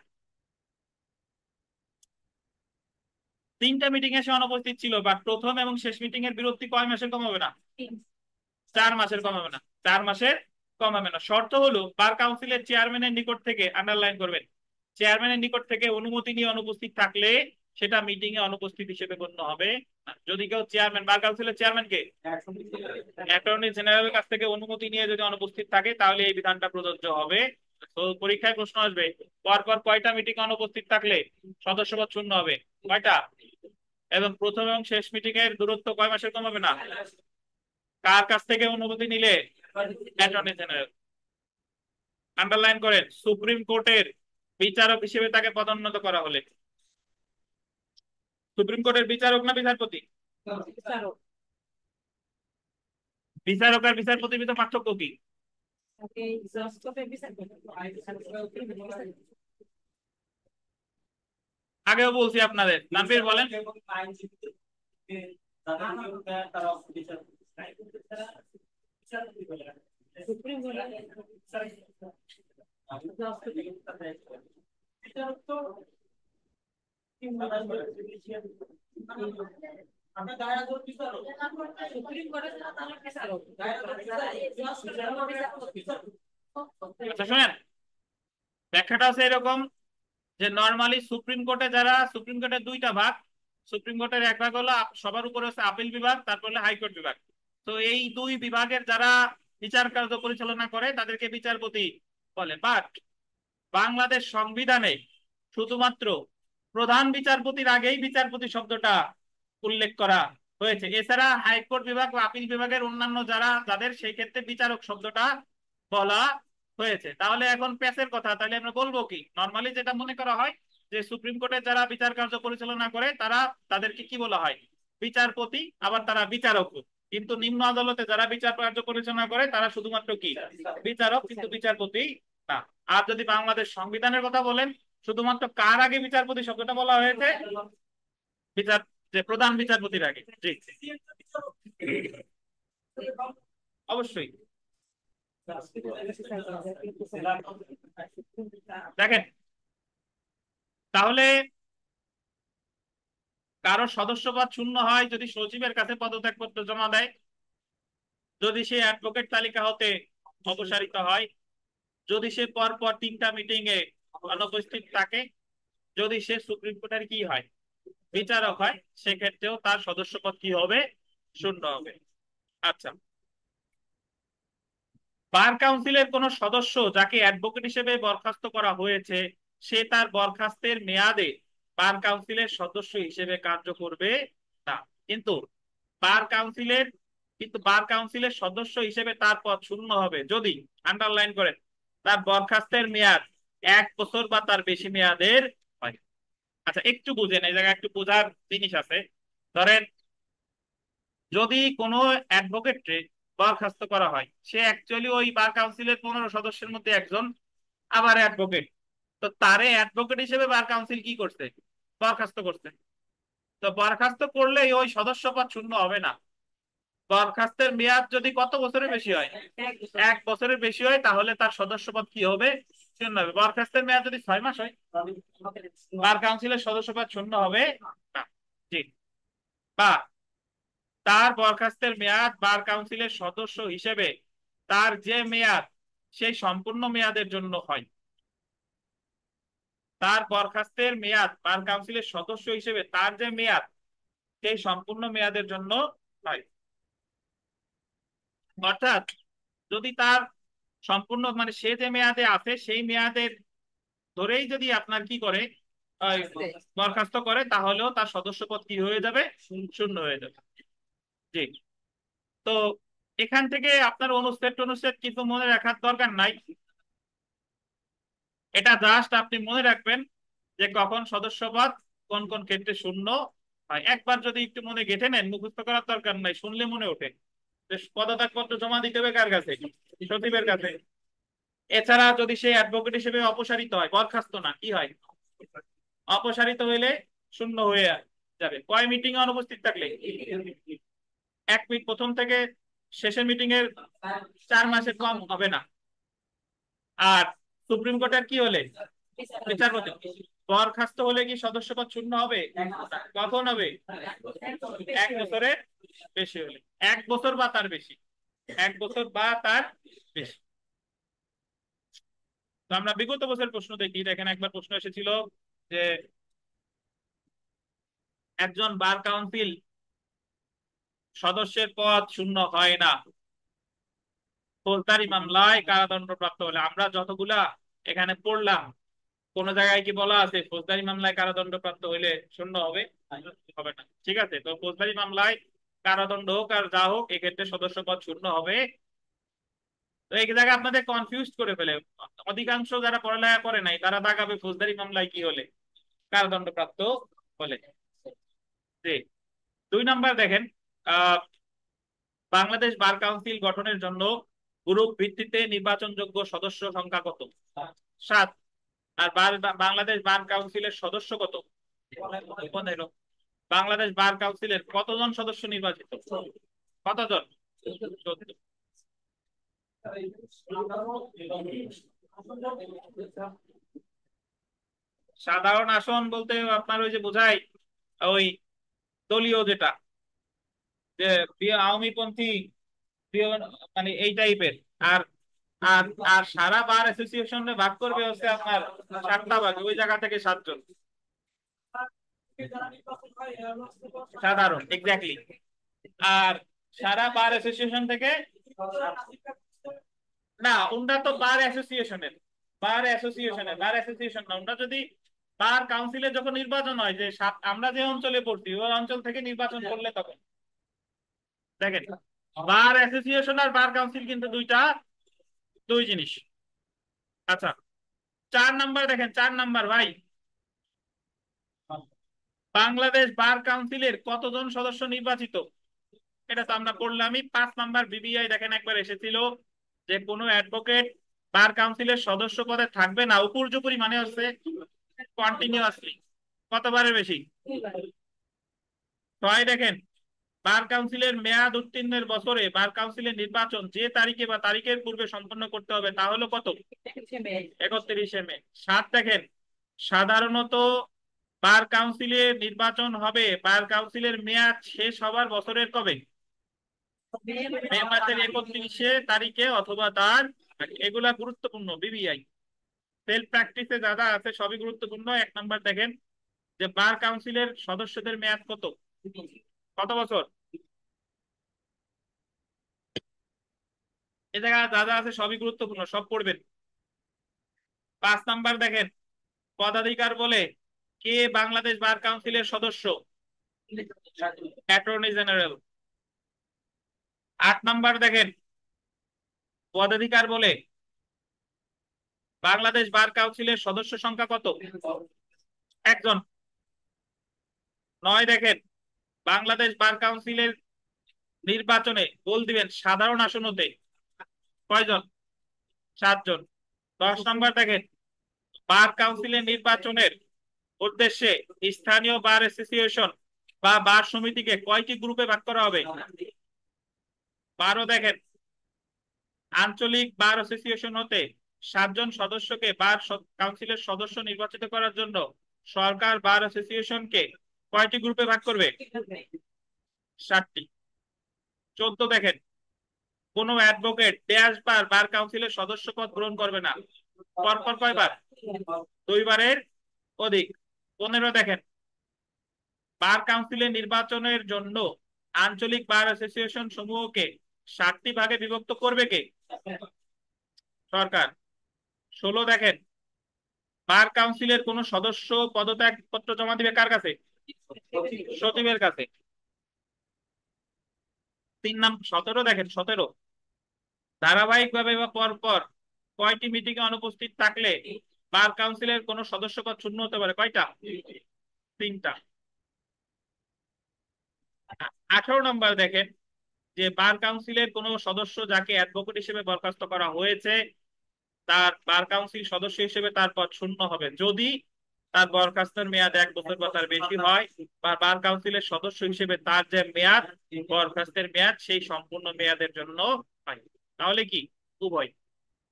3টা মিটিং এ সে অনুপস্থিত ছিল, বা প্রথম এবং শেষ মিটিং এর বিরতি কয় মাসের কম হবে না? 4 মাসের কম হবে না। 4 মাসের কম হবে না। শর্ত হলো বার কাউন্সিলের চেয়ারম্যানের নিকট থেকে, আন্ডারলাইন করবেন, চেয়ারম্যানের নিকট থেকে অনুমতি নিয়ে অনুপস্থিত থাকলে সেটা মিটিং এ অনুপস্থিত হিসেবে গণ্য হবে না। যদি কেউ চেয়ারম্যান, বার কাউন্সিলের চেয়ারম্যান কে, অ্যাটর্নি জেনারেলের কাছ থেকে অনুমতি নিয়ে যদি অনুপস্থিত থাকে তাহলে এই বিধানটা প্রযোজ্য হবে। তো পরীক্ষায় প্রশ্ন আসবে পরপর কয়টা মিটিং অনুপস্থিত থাকলে সদস্যপদ শূন্য হবে, কয়টা? এবং প্রথম এবং শেষ মিটিং এর দূরত্ব কয় মাসের কম হবে না? কার কাছ থেকে অনুমতি নিলে? Attorney general. আন্ডারলাইন করেন, সুপ্রিম কোর্টের বিচারক হিসেবে তাকে পদোন্নত করা হলে। সুপ্রিম কোর্টের বিচারক না বিচারপতি? বিচারক। বিচারক আর বিচারপতির ভিতর পার্থক্য কি? ওকে, জজ কোর্টের বিচারপতি। আগেও বলছি আপনাদের, নামবীর বলেন। সুপ্রিম কোর্টের জজ সুপ্রিম কোর্টের বিচারক। আচ্ছা শুনেন, ব্যাখ্যাটা আছে এরকম যে নরমালি সুপ্রিম কোর্টে যারা, সুপ্রিম কোর্টের দুইটা ভাগ, সুপ্রিম কোর্টের এক ভাগ হলো সবার উপরে হচ্ছে আপিল বিভাগ, তারপর হলো হাইকোর্ট বিভাগ। তো এই দুই বিভাগের যারা বিচার কার্য পরিচালনা করে তাদেরকে বিচারপতি বলে। বাট বাংলাদেশ সংবিধানে শুধুমাত্র প্রধান বিচারপতির আগেই বিচারপতি শব্দটা উল্লেখ করা হয়েছে। এছাড়া হাইকোর্ট বিভাগ বা আপিল বিভাগের অন্যান্য যারা, যাদের সেই ক্ষেত্রে বিচারক শব্দটা বলা হয়েছে। তাহলে এখন প্যাসের কথা, তাহলে আমরা বলবো কি? নর্মালি যেটা মনে করা হয় যে সুপ্রিম কোর্টের যারা বিচার কার্য পরিচালনা করে তারা, তাদেরকে কি বলা হয়? বিচারপতি, আবার তারা বিচারক। কিন্তু নিম্ন আদালতে যারা বিচার কার্য পরিচালনা করে তারা শুধুমাত্র কি? বিচারক, কিন্তু বিচারপতি না। আর যদি বাংলাদেশ সংবিধানের কথা বলেন, শুধুমাত্র কার আগে বিচারপতি শব্দটা বলা হয়েছে? বিচার, যে প্রধান বিচারপতির আগে। জি অবশ্যই। দেখেন, তাহলে কারো সদস্যপদ শূন্য হয় যদি সচিবের কাছে পদত্যাগপত্র জমা দেয়, যদি সে অ্যাডভোকেট তালিকা হতে অপসারিত হয়, যদি সে পরপর 3টা মিটিং এ অনুপস্থিত থাকে, যদি সে সুপ্রিম কোর্টের কি হয়? বিচারক হয়, সেক্ষেত্রেও তার সদস্যপদ কি হবে? শূন্য হবে। আচ্ছা, বার কাউন্সিলের কোন সদস্য যাকে অ্যাডভোকেট হিসেবে বরখাস্ত করা হয়েছে, সে তার বরখাস্তের মেয়াদে বার কাউন্সিলের সদস্য হিসেবে কার্য করবে না। কিন্তু বার কাউন্সিলের, বার কাউন্সিলের সদস্য হিসেবে তার পদ শূন্য হবে যদি, আন্ডারলাইন করেন, তার বরখাস্তের মেয়াদ 1 বছর বা তার বেশি মেয়াদের হয়। আচ্ছা একটু বুঝেন, এই জায়গায় একটু বোঝার জিনিস আছে। ধরেন যদি কোনো অ্যাডভোকেটকে বরখাস্ত করা হয়, সে অ্যাকচুয়ালি ওই বার কাউন্সিলের 15 সদস্যের মধ্যে একজন, আবার অ্যাডভোকেট, তো তারে অ্যাডভোকেট হিসেবে বার কাউন্সিল কি করছে? বরখাস্ত করছে। তো বরখাস্ত করলে ওই সদস্যপদ শূন্য হবে না। বরখাস্তের মেয়াদ যদি কত বছরের বেশি হয়? 1 বছরের বেশি হয়, তাহলে তার সদস্যপদ কি হবে? শূন্য হবে। বরখাস্তের মেয়াদ যদি 6 মাস হয়, বার কাউন্সিলের সদস্যপদ শূন্য হবে না। জি। বা তার বরখাস্তের মেয়াদ বার কাউন্সিলের সদস্য হিসেবে তার যে মেয়াদ, সেই সম্পূর্ণ মেয়াদের জন্য হয়। তার বরখাস্তের মেয়াদ বার কাউন্সিলের সদস্য হিসেবে তার যে মেয়াদ, সেই সম্পূর্ণ মেয়াদের জন্য হয়। অর্থাৎ যদি তার সম্পূর্ণ, মানে সে যে মেয়াদে আছে সেই মেয়াদের ধরেই যদি আপনার কি করে, বরখাস্ত করে, তাহলেও তার সদস্যপদ কি হয়ে যাবে? শূন্য হয়ে যাবে। জি। তো এখান থেকে আপনার অনুচ্ছেদ টনুচ্ছেদ কিছু মনে রাখার দরকার নাই। এটা জাস্ট আপনি মনে রাখবেন যে কখন সদস্যপদ কোন কোন ক্ষেত্রে শূন্য হয়। একবার যদি একটু মনে গেঁথে নেন, মুখস্থ করার দরকার নাই, শুনলে মনে ওঠে। পদত্যাগপত্র জমা দিতে হবে কার কাছে? সচিবের কাছে। এছাড়া যদি সে অ্যাডভোকেট হিসেবে অপসারিত হয়, বরখাস্ত না, কি হয়? অপসারিত হইলে শূন্য হয়ে যাবে। কয় মিটিং এ অনুপস্থিত থাকলে? 1 মিনিট, প্রথম থেকে শেষের মিটিং এর 4 মাসের কম হবে না। আর সুপ্রিম কোর্টের কি হলে? বিচারপতি। বরখাস্ত হলে কি সদস্যপদ শূন্য হবে? কখন হবে? 1 বছরের বেশি হলে। 1 বছর বা তার বেশি। 1 বছর বা তার বেশি। তো আমরা বিগত বছর প্রশ্ন দেখি। দেখেন, একবার প্রশ্ন এসেছিল যে একজন বার কাউন্সিল সদস্যের পদ শূন্য হয় না ফৌজদারি মামলায় কারাদণ্ডপ্রাপ্ত হলে। আমরা যতগুলা এখানে পড়লাম, কোন জায়গায় কি বলা আছে ফৌজদারি মামলায় কারাদণ্ডপ্রাপ্ত হইলে শূন্য হবে? হবে না। ঠিক আছে, তো ফৌজদারি মামলায় কারাদণ্ড হোক আর যা হোক, এক্ষেত্রে সদস্যপদ শূন্য হবে। তো এই জায়গায় আপনাদের কনফিউজ করে ফেলে। অধিকাংশ যারা পড়ালেখা করে নাই তারা দাগাবে ফৌজদারি মামলায় কি হলে? কারাদণ্ডপ্রাপ্ত হলে। জি। 2 নাম্বার দেখেন, আহ বাংলাদেশ বার কাউন্সিল গঠনের জন্য গ্রুপ ভিত্তিতে নির্বাচনযোগ্য সদস্য সংখ্যা কত? 7। আর বাংলাদেশ বার কাউন্সিলের সদস্য কত? 15। বাংলাদেশ বার কাউন্সিলের কতজন সদস্য নির্বাচিত? কতজন? 14। সাধারণ আসন বলতে আপনার ওই যে বোঝায় ওই দলীয় যেটা, যে আওয়ামী পন্থী মানে এই টাইপের। আর আর আর সারা বার অ্যাসোসিয়েশনে ভাগ করবে হচ্ছে আপনার 7টা ভাগ, ওই জায়গা থেকে 7 জন সাধারণ, এক্স্যাক্টলি। আর সারা বার অ্যাসোসিয়েশন থেকে না, ওনরা তো বার অ্যাসোসিয়েশন না। ওনরা যদি বার কাউন্সিলে যখন নির্বাচন হয়, যে আমরা যে অঞ্চলে পড়ছি ওই অঞ্চল থেকে নির্বাচন করলে তখন। দেখেন, বার অ্যাসোসিয়েশন আর বার কাউন্সিল কিন্তু দুই জিনিস। আচ্ছা, 4 নাম্বার দেখেন, 4 নাম্বার ভাই, বাংলাদেশ বার কাউন্সিলের কতজন সদস্য নির্বাচিত? এটা তো আমরা পড়লামই। 5 নাম্বার বিবিআই দেখেন একবার এসেছিল যে কোনো অ্যাডভোকেট বার কাউন্সিলের সদস্য পদে থাকবে না উপর্যুপরি, মানে হচ্ছে কন্টিনিউয়াসলি। কতবারের বেশি? 6। দেখেন, বার কাউন্সিলের মেয়াদ উত্তীর্ণের বছরে বার কাউন্সিলের নির্বাচন যে তারিখে বা তারিখের পূর্বে সম্পন্ন করতে হবে তা হলো কত? 31শে মে। 7। দেখেন, সাধারণত বার কাউন্সিলের নির্বাচন হবে বার কাউন্সিলের মেয়াদ শেষ হবার বছরের কবে? মে মাসের 31শে তারিখে অথবা তার আগে। এগুলা গুরুত্বপূর্ণ বিবিআই সেলফ প্র্যাকটিসে যা যা আছে সবই গুরুত্বপূর্ণ। 1 নাম্বার দেখেন যে বার কাউন্সিলের সদস্যদের মেয়াদ কত? কত বছর? এ জায়গা যা যা আছে সবই গুরুত্বপূর্ণ, সব পড়বেন। 5 নাম্বার দেখেন, পদাধিকার বলে কে বাংলাদেশ বার কাউন্সিলের সদস্য? Attorney general. 8 নাম্বার দেখেন, পদাধিকার বলে বাংলাদেশ বার কাউন্সিলের সদস্য সংখ্যা কত? 1 জন। 9 দেখেন, বাংলাদেশ বার কাউন্সিলের নির্বাচনে গোল দিবেন সাধারণ আসন হতে কয়জন? 7 জন। 10 নাম্বার দেখেন, বার কাউন্সিলের নির্বাচনের উদ্দেশ্যে স্থানীয় বার অ্যাসোসিয়েশন বা বার সমিতিকে কয়টি গ্রুপে ভাগ করা হবে? 12 দেখেন, আঞ্চলিক বার অ্যাসোসিয়েশন হতে 7 জন সদস্যকে বার কাউন্সিলের সদস্য নির্বাচিত করার জন্য সরকার বার অ্যাসোসিয়েশনকে কয়টি গ্রুপে ভাগ করবে? 7টি। 14 দেখেন, কোন অ্যাডভোকেট 23 বার বার কাউন্সিলের সদস্য পদ গ্রহণ করবে না। পরপর কয়বার? 2 বারের অধিক। 15 দেখেন, বার কাউন্সিলের নির্বাচনের জন্য আঞ্চলিক বার অ্যাসোসিয়েশন সমূহকে 7টি ভাগে বিভক্ত করবে কে? সরকার। 16 দেখেন, বার কাউন্সিলের কোন সদস্য পদত্যাগ পত্র জমা দিবে কার কাছে? সচিবের কাছে। 17 দেখেন, 17 ধারাবাহিকভাবে বা পরপর কয়টি মিটিং এ অনুপস্থিত থাকলে বার কাউন্সিলের কোন সদস্য পদ শূন্য হতে পারে? কয়টা? 3টা। 18 নাম্বার দেখেন, যে বার কাউন্সিলের কোন সদস্য যাকে অ্যাডভোকেট হিসেবে বরখাস্ত করা হয়েছে তার বার কাউন্সিল সদস্য হিসেবে তার পদ শূন্য হবে যদি তার বরখাস্তের মেয়াদ 1 বছর বা তার বেশি হয়, বা বার কাউন্সিলের সদস্য হিসেবে তার যে মেয়াদ, বরখাস্তের মেয়াদ সেই সম্পূর্ণ মেয়াদের জন্য হয়। তাহলে কি উভয়।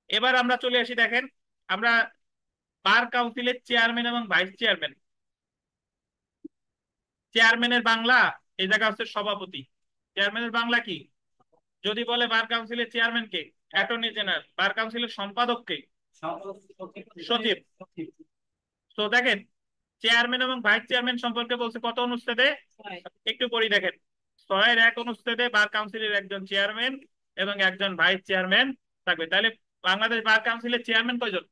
এবার আমরা চলে আসি, দেখেন আমরা বার কাউন্সিলের চেয়ারম্যান এবং ভাইস চেয়ারম্যান। চেয়ারম্যানের বাংলা এই জায়গা হচ্ছে সভাপতি। চেয়ারম্যানের বাংলা কি? যদি বলে বার কাউন্সিলের চেয়ারম্যান কে, অ্যাটর্নি জেনারেল। বার কাউন্সিলের সম্পাদক কে? সচিব। তো দেখেন চেয়ারম্যান এবং ভাইস চেয়ারম্যান সম্পর্কে বলছে কত অনুচ্ছেদে, একটু পড়ি দেখেন। 6-1 অনুচ্ছেদে বার কাউন্সিলের একজন চেয়ারম্যান এবং একজন ভাইস চেয়ারম্যান থাকবে। তাহলে বাংলাদেশ বার কাউন্সিলের চেয়ারম্যান কয়জন,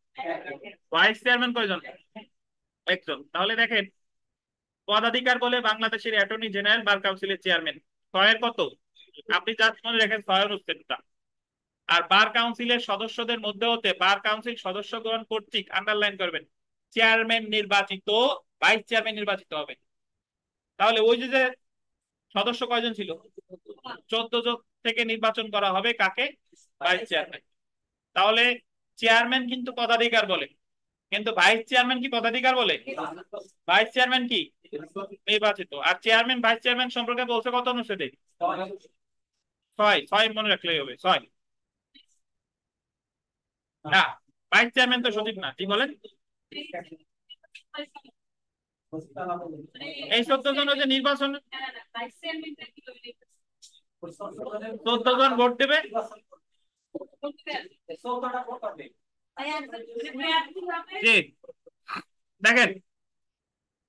ভাইস চেয়ারম্যান কয়জন? একজন। তাহলে দেখেন পদাধিকার বলে বাংলাদেশের অ্যাটর্নি জেনারেল বার কাউন্সিলের চেয়ারম্যান। 6-এর কত? আপনি জাস্ট মনে রাখেন 6 অনুচ্ছেদটা। আর বার কাউন্সিলের সদস্যদের মধ্যে হতে বার কাউন্সিল সদস্যগণ কর্তৃক, আন্ডারলাইন করবেন, চেয়ারম্যান নির্বাচিত, ভাইস চেয়ারম্যান নির্বাচিত হবে। তাহলে ওই যে সদস্য কয়জন ছিল, 14 জন থেকে নির্বাচন করা হবে কাকে, ভাইস চেয়ারম্যান। তাহলে চেয়ারম্যান কিন্তু পদাধিকার বলে, কিন্তু ভাইস চেয়ারম্যান কি পদাধিকার বলে? ভাইস চেয়ারম্যান কি নির্বাচিত। আর চেয়ারম্যান ভাইস চেয়ারম্যান সম্পর্কে বলছে কত অনুচ্ছেদে? 6 মনে রাখলেই হবে, 6। না, ভাইস চেয়ারম্যান তো সচিব না, কি বলেন? এই 14 জন যে নির্বাচন, 14 জন ভোট দেবে। জি দেখেন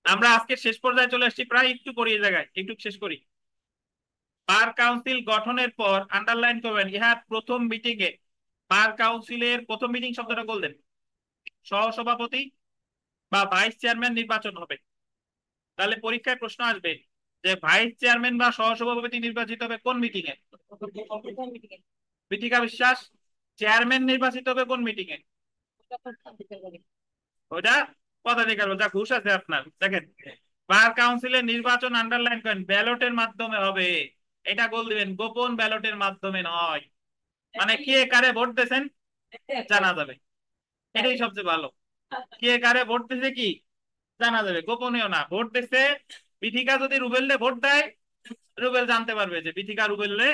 আমরা আজকে শেষ পর্যায়ে চলে আসছি, প্রায় একটু পড়ি এই জায়গায়, একটু শেষ করি। বার কাউন্সিল গঠনের পর আন্ডারলাইন করবেন, ইহার প্রথম মিটিং এ, বার কাউন্সিলের প্রথম মিটিং শব্দটা বললেন, সহসভাপতি বা ভাইস চেয়ারম্যান নির্বাচন হবে। তাহলে পরীক্ষায় প্রশ্ন আসবে যে ভাইস চেয়ারম্যান বা সহসভাপতি নির্বাচিত হবে কোন মিটিং এ? বিথিকা বিশ্বাস, চেয়ারম্যান নির্বাচিত হবে কোন মিটিং এ? ওটা পদাধিকার, যা ঘুষ আছে আপনার। দেখেন বার কাউন্সিলের নির্বাচন আন্ডারলাইন করেন, ব্যালটের মাধ্যমে হবে। এটা গোল দিবেন, গোপন ব্যালটের মাধ্যমে নয়। মানে কে কারে ভোট দিয়েছেন জানা যাবে, এটাই সবচেয়ে ভালো। কে কারে ভোট দিছে কি জানা যাবে, গোপনীয় না। ভোট দিচ্ছে বিথিকা যদি রুবেলরে ভোট দেয়, রুবেল জানতে পারবে যে বিথিকা রুবেলরে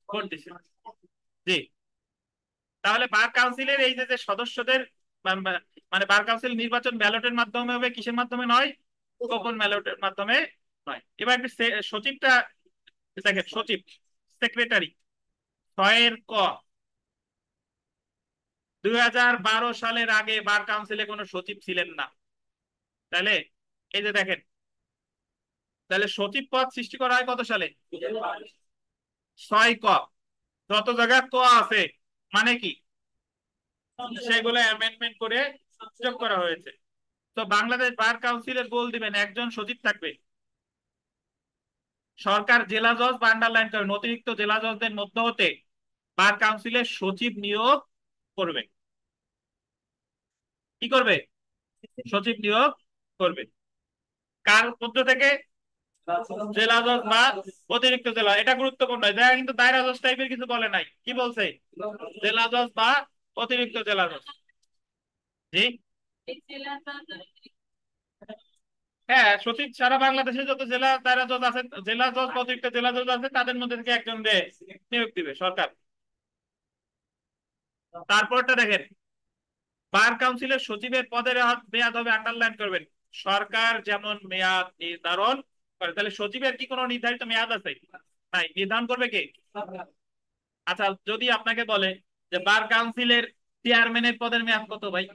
ভোট দিছে। জি। তাহলে বার কাউন্সিলের এই যে সদস্যদের মানে বার কাউন্সিল নির্বাচন ব্যালটের মাধ্যমে হবে, কিসের মাধ্যমে নয়? গোপন ব্যালটের মাধ্যমে নয়। এবার একটু সচিবটা দেখেন, সচিব সেক্রেটারি 6-এর ক। 2012 সালের আগে বার কাউন্সিলে কোনো সচিব ছিলেন না। তাহলে এই যে দেখেন, তাহলে সচিব পদ সৃষ্টি করা হয় কত সালে? 6 ক। যত জায়গায় ক আছে মানে কি সেগুলো অ্যামেন্ডমেন্ট করে যোগ করা হয়েছে। তো বাংলাদেশ বার কাউন্সিলের গোল দিবেন, একজন সচিব থাকবে। সরকার জেলা জজ বা আন্ডারলাইন করবেন, অতিরিক্ত জেলা জজদের মধ্য হতে বার কাউন্সিলের সচিব নিয়োগ করবে। কি করবে? সচিব নিয়োগ করবে। কার মধ্য থেকে? জেলা জজ বা অতিরিক্ত জেলা। এটা গুরুত্বপূর্ণ, দেখা কিন্তু দায়রা জজ টাইপের কিছু বলে নাই, কি বলছে? জেলা জজ বা অতিরিক্ত জেলা জজ। জি হ্যাঁ, সচিব সারা বাংলাদেশে যত জেলা দায়রা জজ আছে, জেলা জজ বা অতিরিক্ত জেলা জজ আছে, তাদের মধ্যে থেকে একজন নিয়োগ দিবে সরকার। তারপরটা দেখেন, বার কাউন্সিলের সচিবের পদের মেয়াদ হবে, আন্ডারলাইন করবেন, সরকার যেমন মেয়াদ নির্ধারণ করে। তাহলে সচিবের কি কোনো নির্ধারিত মেয়াদ আছে? নাই। নির্ধারণ করবে কে? আচ্ছা, যদি আপনাকে বলে যে বার কাউন্সিলের চেয়ারম্যানের পদের মেয়াদ কত ভাই,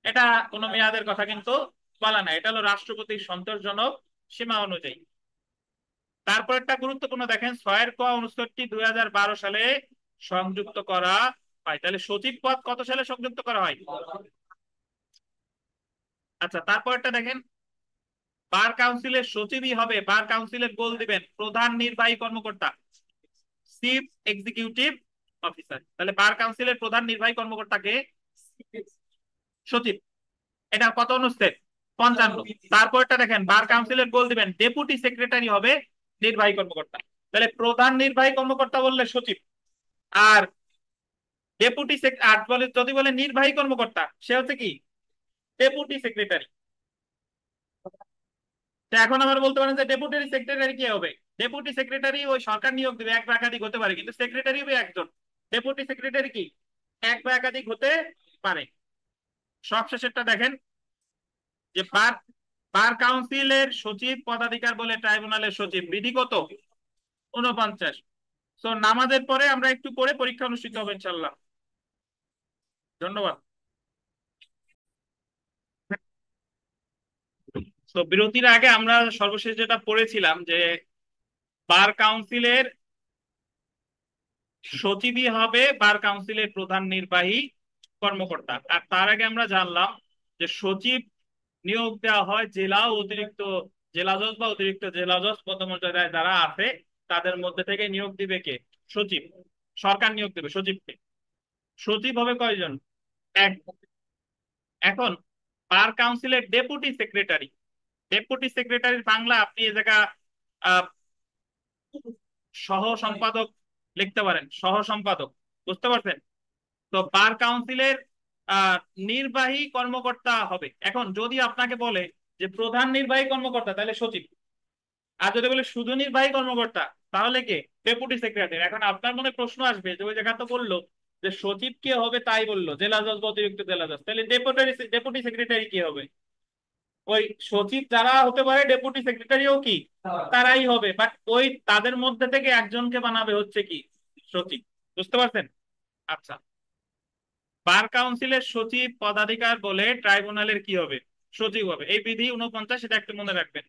এটা কোনো মেয়াদের কথা কিন্তু বলা নাই, এটা হলো রাষ্ট্রপতির সন্তোষজনক সীমা অনুযায়ী। তারপর একটা গুরুত্বপূর্ণ দেখেন, 6-এর ক অনুচ্ছেদটি 2012 সালে সংযুক্ত করা হয়। তাহলে সচিব পদ কত সালে সংযুক্ত করা হয়? আচ্ছা, তারপরটা দেখেন, বার কাউন্সিলের সচিবই হবে, বার কাউন্সিলের গোল দিবেন, প্রধান নির্বাহী কর্মকর্তা, চিফ এক্সিকিউটিভ অফিসার। তাহলে বার কাউন্সিলের প্রধান নির্বাহী কর্মকর্তাকে সচিব। এটা কত অনুচ্ছেদ? 55। তারপরটা দেখেন, বার কাউন্সিলের গোল দিবেন, ডেপুটি সেক্রেটারি হবে নির্বাহী কর্মকর্তা। তাহলে প্রধান নির্বাহী কর্মকর্তা বললে সচিব, আর ডেপুটি আর বলে যদি বলে নির্বাহী কর্মকর্তা, সে হচ্ছে কি ডেপুটি সেক্রেটারি। তো এখন আবার বলতে পারেন যে ডেপুটি সেক্রেটারি কি হবে? ডেপুটি সেক্রেটারি ওই সরকার নিয়োগ দেবে, এক বা একাধিক হতে পারে, কিন্তু সেক্রেটারি হবে একজন। ডেপুটি সেক্রেটারি কি এক বা একাধিক হতে পারে। সবশেষেরটা দেখেন যে বার বার কাউন্সিলের সচিব পদাধিকার বলে ট্রাইব্যুনালের সচিব, বিধি কত? 49। তো নামাজের পরে আমরা একটু পরে পরীক্ষা অনুষ্ঠিত হবে ইনশাল্লাহ। ধন্যবাদ। তো বিরতির আগে আমরা সর্বশেষ যেটা পড়েছিলাম যে বার কাউন্সিলের সচিবই হবে বার কাউন্সিলের প্রধান নির্বাহী কর্মকর্তা। আর তার আগে আমরা জানলাম যে সচিব নিয়োগ দেওয়া হয় জেলা ও অতিরিক্ত জেলা জজ বা অতিরিক্ত জেলা জজ পদমর্যাদায় যারা আছে তাদের মধ্যে থেকে নিয়োগ দিবে কে? সচিব। সরকার নিয়োগ দেবে সচিবকে। সচিব হবে কয়জন? এক। এখন বার কাউন্সিলের ডেপুটি সেক্রেটারি, ডেপুটি সেক্রেটারির বাংলা আপনি এ জায়গা আহ, সহ সম্পাদক লিখতে পারেন, সহ সম্পাদক। বুঝতে পারছেন? তো বার কাউন্সিলের আহ নির্বাহী কর্মকর্তা হবে। এখন যদি আপনাকে বলে যে প্রধান নির্বাহী কর্মকর্তা, তাহলে সচিব। আর যদি বলে শুধু নির্বাহী কর্মকর্তা, তাহলে কে? Deputy secretary. এখন আপনার মনে প্রশ্ন আসবে যে ওই জায়গা তো বললো যে সচিব কে হবে, তাই বললো জেলা জজ বা অতিরিক্ত জেলা জজ, তাহলে ডেপুটি সেক্রেটারি কি হবে? ওই সচিব যারা হতে পারে ডেপুটি সেক্রেটারিও কি তারাই হবে, বাট ওই তাদের মধ্যে থেকে একজনকে বানাবে হচ্ছে কি সচিব। বুঝতে পারছেন? আচ্ছা, বার কাউন্সিলের সচিব পদাধিকার বলে ট্রাইব্যুনালের কি হবে? সচিব হবে। এই বিধি 49, সেটা একটু মনে রাখবেন।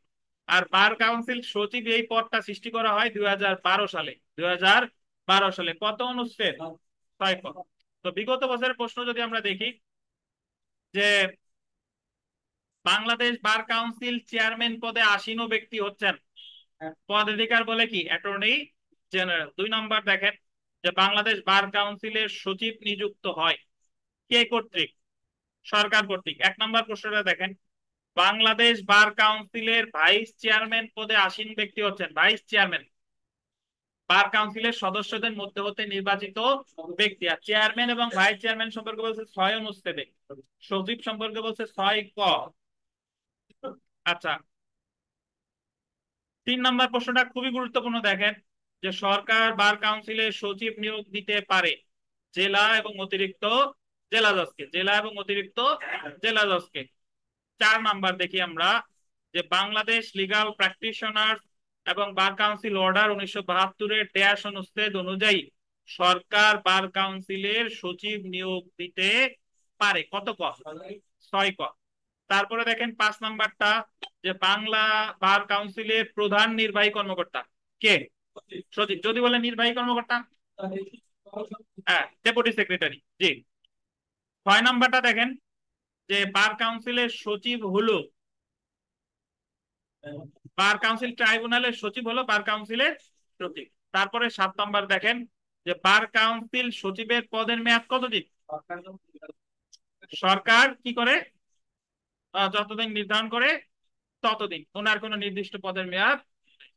আর বার কাউন্সিল সচিব এই পদটা সৃষ্টি করা হয় 2012 সালে। 2012 সালে কত অনুচ্ছেদ? 6 পদ। তো বিগত বছরের প্রশ্ন যদি আমরা দেখি যে বাংলাদেশ বার কাউন্সিল চেয়ারম্যান পদে আসীন ব্যক্তি হচ্ছেন পদাধিকার বলে কি অ্যাটর্নি জেনারেল। 2 নম্বর দেখেন যে বাংলাদেশ বার কাউন্সিলের সচিব নিযুক্ত হয় কে কর্তৃক? সরকার কর্তৃক। 1 নম্বর প্রশ্নটা দেখেন, বাংলাদেশ বার কাউন্সিলের ভাইস চেয়ারম্যান পদে আসীন ব্যক্তি হচ্ছেন ভাইস চেয়ারম্যান, বার কাউন্সিলের সদস্যদের মধ্যে হতে নির্বাচিত ব্যক্তি। আর চেয়ারম্যান এবং ভাইস চেয়ারম্যান সম্পর্কে বলছে 6 অনুচ্ছেদে, সচিব সম্পর্কে বলছে 6 ক। আচ্ছা, 3 নম্বর প্রশ্নটা খুবই গুরুত্বপূর্ণ। দেখেন যে সরকার বার কাউন্সিলের সচিব নিয়োগ দিতে পারে জেলা এবং অতিরিক্ত জেলা জজকে, জেলা এবং অতিরিক্ত জেলা জজকে। 4 নাম্বার দেখি আমরা যে বাংলাদেশ লিগ্যাল প্র্যাকটিশনার এবং বার কাউন্সিল অর্ডার 1972-এর ড্যাশ অনুচ্ছেদ অনুযায়ী সরকার বার কাউন্সিলের সচিব নিয়োগ দিতে পারে কত ক? 6 ক। তারপরে দেখেন 5 নাম্বারটা যে বাংলা বার কাউন্সিলের প্রধান নির্বাহী কর্মকর্তা কে? সচিব। যদি বলে নির্বাহী কর্মকর্তা, হ্যাঁ ডেপুটি সেক্রেটারি। জি। 6 নাম্বারটা দেখেন যে বার কাউন্সিলের সচিব হলো, বার কাউন্সিল ট্রাইব্যুনালের সচিব হলো বার কাউন্সিলের সচিব। তারপরে 7 নাম্বার দেখেন যে বার কাউন্সিল সচিবের পদের মেয়াদ কতদিন? সরকার কি করে? যতদিন নির্ধারণ করে ততদিন, ওনার কোনো নির্দিষ্ট পদের মেয়াদ।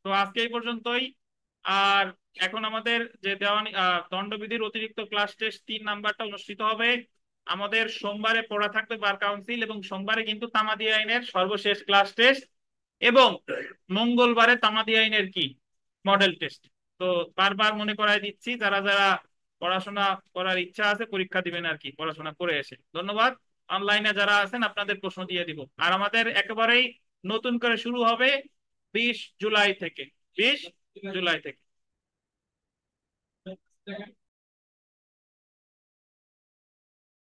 তো আজকে এই পর্যন্তই। আর এখন আমাদের যে দেওয়ানি দণ্ডবিধির অতিরিক্ত ক্লাস টেস্ট 3 নাম্বারটা অনুষ্ঠিত হবে। আমাদের সোমবারে পড়া থাকবে বার কাউন্সিল, এবং সোমবারে কিন্তু তামাদি আইনের সর্বশেষ ক্লাস টেস্ট, এবং মঙ্গলবারে তামাদি আইনের কি মডেল টেস্ট। তো বারবার মনে করাই দিচ্ছি, যারা যারা পড়াশোনা করার ইচ্ছা আছে পরীক্ষা দিবেন আর কি, পড়াশোনা করে এসে। ধন্যবাদ। অনলাইনে যারা আছেন আপনাদের প্রশ্ন দিয়ে দিব। আর আমাদের একেবারেই নতুন করে শুরু হবে 20 জুলাই থেকে। 20 জুলাই থেকে।